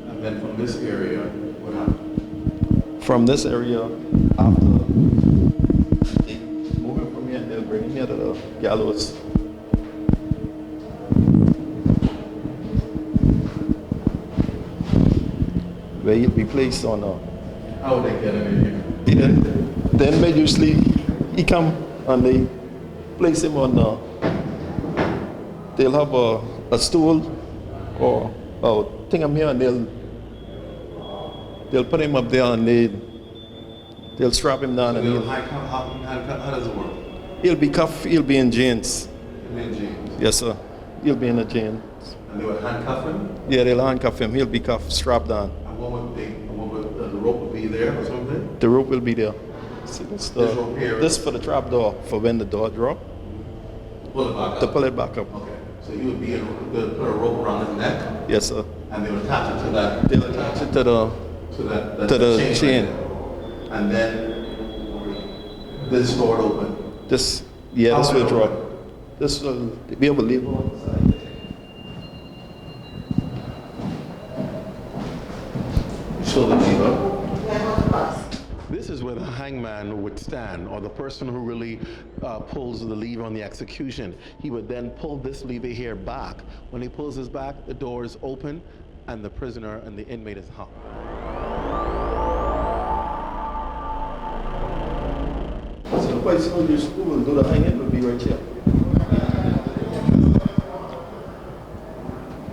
[SPEAKER 2] And then from this area, what happened?
[SPEAKER 8] From this area, after they move him from here, they'll bring him here to the gallows. Where he'll be placed on
[SPEAKER 2] How would they get him in here?
[SPEAKER 8] The inmate usually, he come and they place him on, they'll have a stool or a thing here and they'll put him up there and they'll strap him down.
[SPEAKER 2] So
[SPEAKER 8] And
[SPEAKER 2] how does it work?
[SPEAKER 8] he'll be cuffed, he'll be in chains.
[SPEAKER 2] In jails?
[SPEAKER 8] Yes, sir. He'll be in a chain.
[SPEAKER 2] And they would handcuff him?
[SPEAKER 8] Yeah, they'll handcuff him. He'll be cuffed, strapped down.
[SPEAKER 2] And the rope would be there or something?
[SPEAKER 8] The rope will be there. See,
[SPEAKER 2] This rope here?
[SPEAKER 8] this for the trap door, for when the door draw.
[SPEAKER 2] Pull it back up?
[SPEAKER 8] To pull it back up.
[SPEAKER 2] Okay. So you would put a rope around his neck?
[SPEAKER 8] Yes, sir.
[SPEAKER 2] And they would attach it to that?
[SPEAKER 8] They'll attach it to the chain.
[SPEAKER 2] Right, and then this door would open?
[SPEAKER 8] This
[SPEAKER 2] How
[SPEAKER 8] will
[SPEAKER 2] would it
[SPEAKER 8] draw.
[SPEAKER 2] open?
[SPEAKER 8] This will be able to leave.
[SPEAKER 2] Show the lever. This is where the hangman would stand, or the person who really pulls the lever on the execution. He would then pull this lever here back. When he pulls this back, the door is open, and the prisoner and the inmate is hung.
[SPEAKER 8] So the person who will do the hanging will be right here.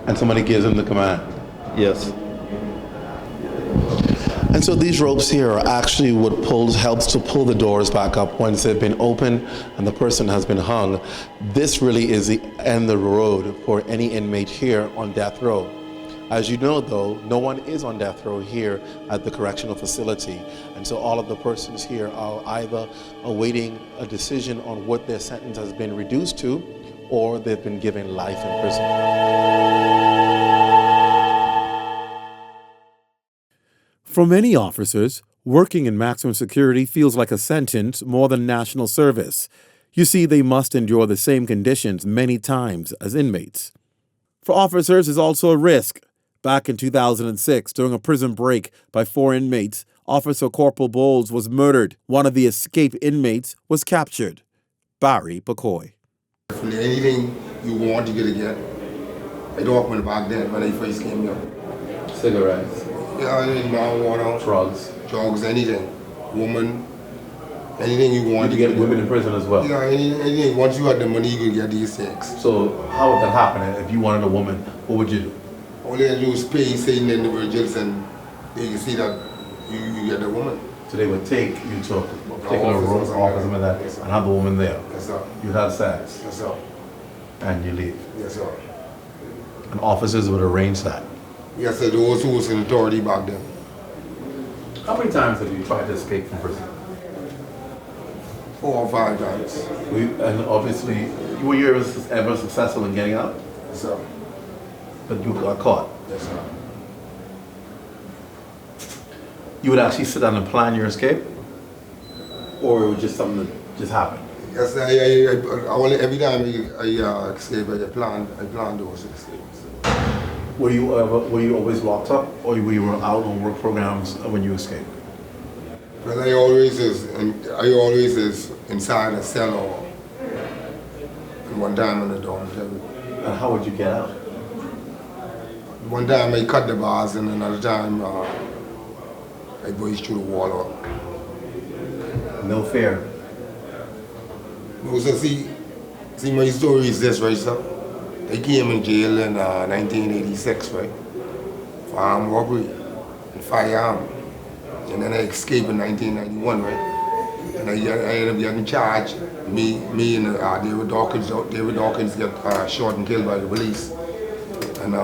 [SPEAKER 2] And somebody gives him the command?
[SPEAKER 8] Yes.
[SPEAKER 2] And so these ropes here are actually what helps to pull the doors back up once they've been open and the person has been hung. This really is the end of the road for any inmate here on death row. As you know, though, no one is on death row here at the correctional facility. And so all of the persons here are either awaiting a decision on what their sentence has been reduced to, or they've been given life in prison.
[SPEAKER 10] For many officers, working in maximum security feels like a sentence more than national service. You see, they must endure the same conditions many times as inmates. For officers, there's also a risk. Back in 2006, during a prison break by 4 inmates, Officer Corporal Bowles was murdered. One of the escaped inmates was captured. Barry McCoy.
[SPEAKER 25] Anything you want, you're gonna get. I don't when back then when I first came here.
[SPEAKER 2] Cigarettes.
[SPEAKER 25] Yeah, anything, marijuana. Drugs, anything. Woman, anything you want.
[SPEAKER 2] You get women in prison as well?
[SPEAKER 25] Yeah, anything. Once you had the money, you could get these things.
[SPEAKER 2] So how would that happen? If you wanted a woman, what would you do?
[SPEAKER 25] All they do is pay certain individuals and they can see that you get the woman.
[SPEAKER 2] So they would take you to a particular room, office, something like that, and have the woman there.
[SPEAKER 25] Yes, sir.
[SPEAKER 2] You'd have sex.
[SPEAKER 25] Yes, sir.
[SPEAKER 2] And you leave.
[SPEAKER 25] Yes, sir.
[SPEAKER 2] And officers would arrange that.
[SPEAKER 25] Yes, sir. Those who was in authority back then.
[SPEAKER 2] How many times have you tried to escape from prison?
[SPEAKER 25] 4 or 5 times.
[SPEAKER 2] And obviously, were you ever successful in getting out?
[SPEAKER 25] Yes, sir.
[SPEAKER 2] But you got caught.
[SPEAKER 25] Yes, sir.
[SPEAKER 2] You would actually sit down and plan your escape? Or it was just something that just happened?
[SPEAKER 25] Yes, every time I escape, I plan those escapes.
[SPEAKER 2] Were you always locked up, or were you out on work programs when you escaped?
[SPEAKER 25] Well, I always is inside a cell or one time in the dormitory.
[SPEAKER 2] And how would you get out?
[SPEAKER 25] One time I cut the bars, and another time I burst through the wall.
[SPEAKER 2] No fear.
[SPEAKER 25] No, so see, my story is this, right, sir? I came in jail in 1986, right, for armed robbery and firearm. And then I escaped in 1991, right? And I ended up getting charged. Me and David Dawkins got shot and killed by the police. And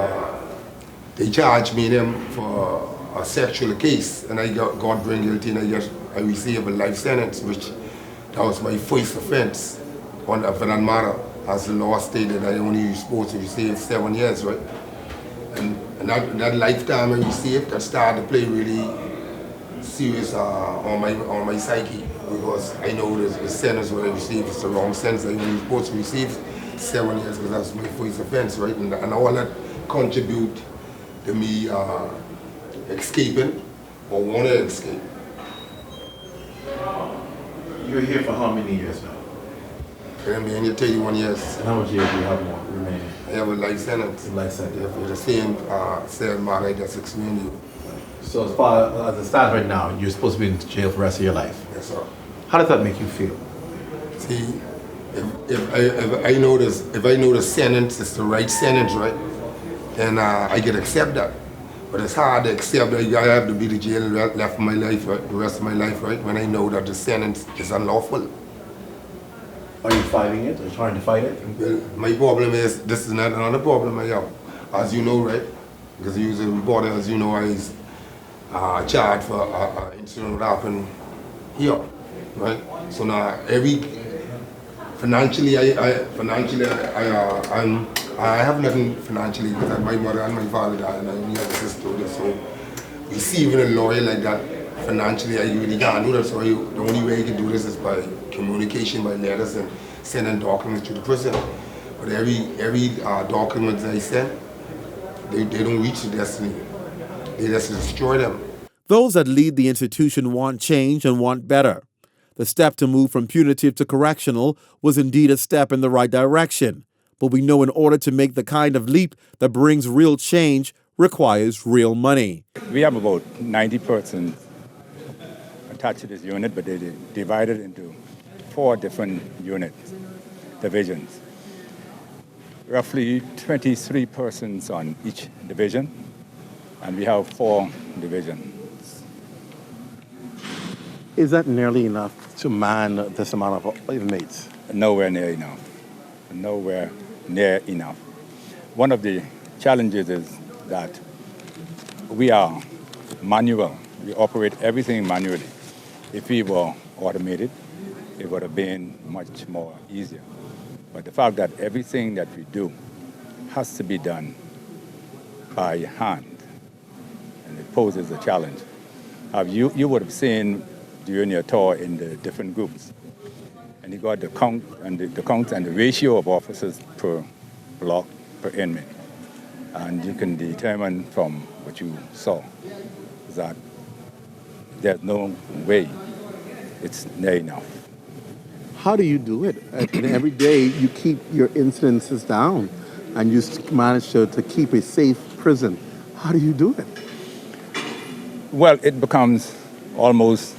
[SPEAKER 25] they charged me and him for a sexual case, and I got found guilty, and I received a life sentence, which that was my first offense for that matter. As the law stated, I only supposed to receive 7 years, right? And that lifetime I received, that started to play really serious on my psyche, because I know the sentence what I received is the wrong sentence. I only supposed to receive 7 years because that's my first offense, right? And all that contribute to me escaping or want to escape.
[SPEAKER 2] You're here for how many years now?
[SPEAKER 25] I'm been here 31 years.
[SPEAKER 2] And how much years do you have more remaining?
[SPEAKER 25] I have a life sentence.
[SPEAKER 2] Life sentence.
[SPEAKER 25] Yeah, for the same cell matter I just explained to you.
[SPEAKER 2] So as far as it stands right now, you're supposed to be in jail for the rest of your life.
[SPEAKER 25] Yes, sir.
[SPEAKER 2] How does that make you feel?
[SPEAKER 25] See, if I know the sentence is the right sentence, right, then I can accept that. But it's hard to accept that I have to be in jail left for my life, right, the rest of my life, right, when I know that the sentence is unlawful.
[SPEAKER 2] Are you fighting it? Are you trying to fight it?
[SPEAKER 25] Well, my problem is, this is not another problem I have. As you know, right, because you was a reporter, as you know, I was charged for an incident that happened here, right? So now, financially, I have nothing financially, because my mother and my father died, and I only have a sister. So receiving a lawyer like that, financially, I really can't do that. So the only way I can do this is by communication, by letters, and sending documents to the prison. But every document I send, they don't reach the destiny. They just destroy them.
[SPEAKER 10] Those that lead the institution want change and want better. The step to move from punitive to correctional was indeed a step in the right direction. But we know in order to make the kind of leap that brings real change requires real money.
[SPEAKER 12] We have about 90 persons attached to this unit, but they divided into 4 different divisions. Roughly 23 persons on each division, and we have 4 divisions.
[SPEAKER 2] Is that nearly enough to man this amount of inmates?
[SPEAKER 12] Nowhere near enough. Nowhere near enough. One of the challenges is that we are manual. We operate everything manually. If we were automated, it would have been much more easier. But the fact that everything that we do has to be done by hand, and it poses a challenge. You would have seen during your tour in the different groups, and you got the count and the ratio of officers per block per inmate, and you can determine from what you saw that there's no way it's near enough.
[SPEAKER 2] How do you do it? And every day you keep your incidences down and you manage to keep a safe prison. How do you do it?
[SPEAKER 12] Well, it becomes almost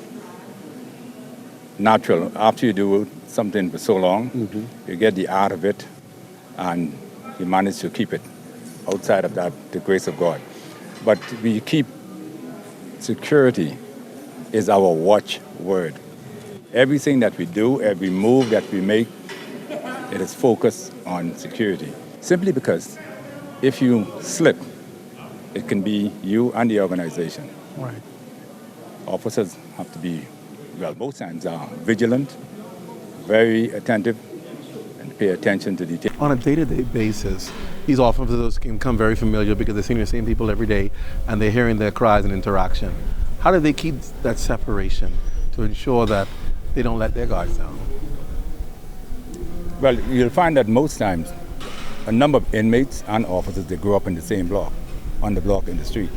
[SPEAKER 12] natural. After you do something for so long, you get the art of it and you manage to keep it outside of that, the grace of God. But we keep security is our watchword. Everything that we do, every move that we make, it is focused on security. Simply because if you slip, it can be you and the organization.
[SPEAKER 2] Right.
[SPEAKER 12] Officers have to be, well, both sides are vigilant, very attentive, and pay attention to detail.
[SPEAKER 2] On a day-to-day basis, these officers can become very familiar because they're seeing the same people every day and they're hearing their cries and interaction. How do they keep that separation to ensure that they don't let their guards down?
[SPEAKER 12] Well, you'll find that most times a number of inmates and officers, they grew up in the same block, on the block in the street.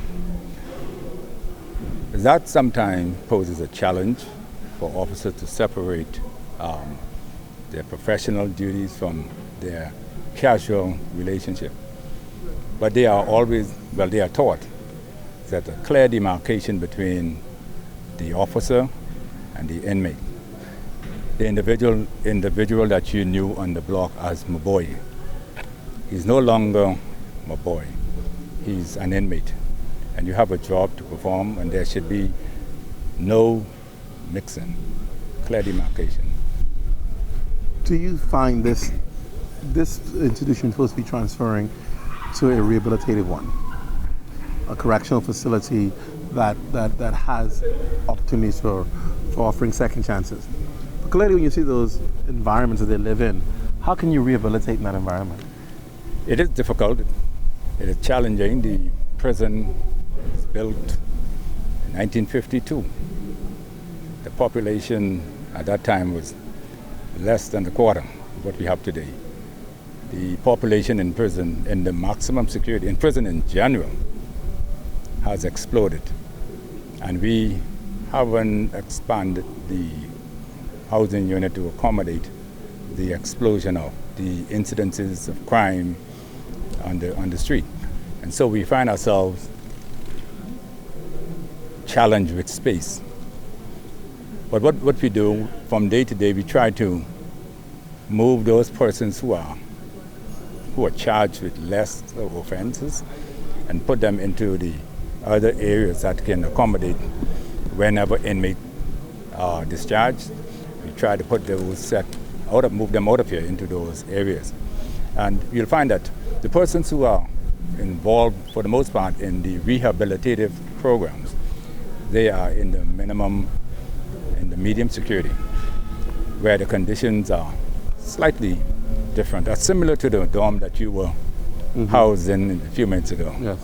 [SPEAKER 12] That sometimes poses a challenge for officers to separate their professional duties from their casual relationship. But they are always, well, they are taught that a clear demarcation between the officer and the inmate. The individual that you knew on the block as my boy, he's no longer my boy. He's an inmate, and you have a job to perform, and there should be no mixing, clear demarcation.
[SPEAKER 2] Do you find this institution supposed to be transferring to a rehabilitative one, a correctional facility that has opportunities for offering second chances? But clearly, when you see those environments that they live in, how can you rehabilitate in that environment?
[SPEAKER 12] It is difficult. It is challenging. The prison was built in 1952. The population at that time was less than a quarter of what we have today. The population in prison, in the maximum security, in prison in general, has exploded. And we haven't expanded the housing unit to accommodate the explosion of the incidences of crime on the street. And so we find ourselves challenged with space. But what we do from day to day, we try to move those persons who are charged with less offenses and put them into the other areas that can accommodate whenever inmates are discharged. We try to put those move them out of here into those areas. And you'll find that the persons who are involved, for the most part, in the rehabilitative programs, they are in the medium security, where the conditions are slightly different. That's similar to the dorm that you were housed in a few minutes ago.
[SPEAKER 2] Yes.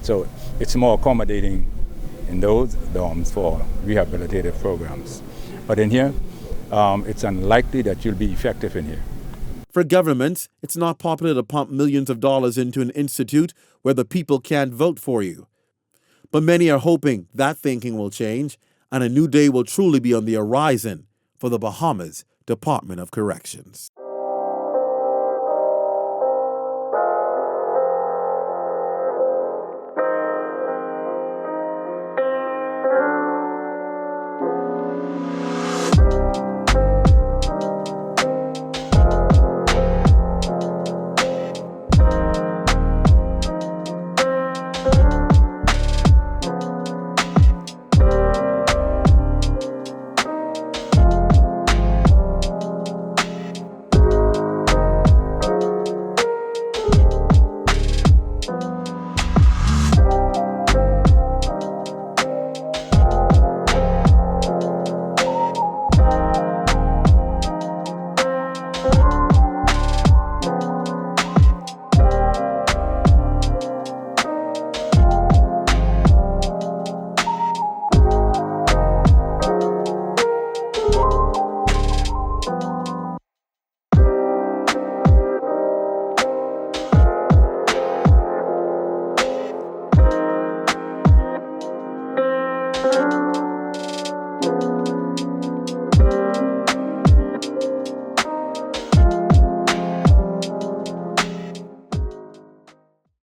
[SPEAKER 12] So it's more accommodating in those dorms for rehabilitative programs. But in here, it's unlikely that you'll be effective in here.
[SPEAKER 10] For governments, it's not popular to pump millions of dollars into an institute where the people can't vote for you. But many are hoping that thinking will change and a new day will truly be on the horizon for the Bahamas Department of Corrections.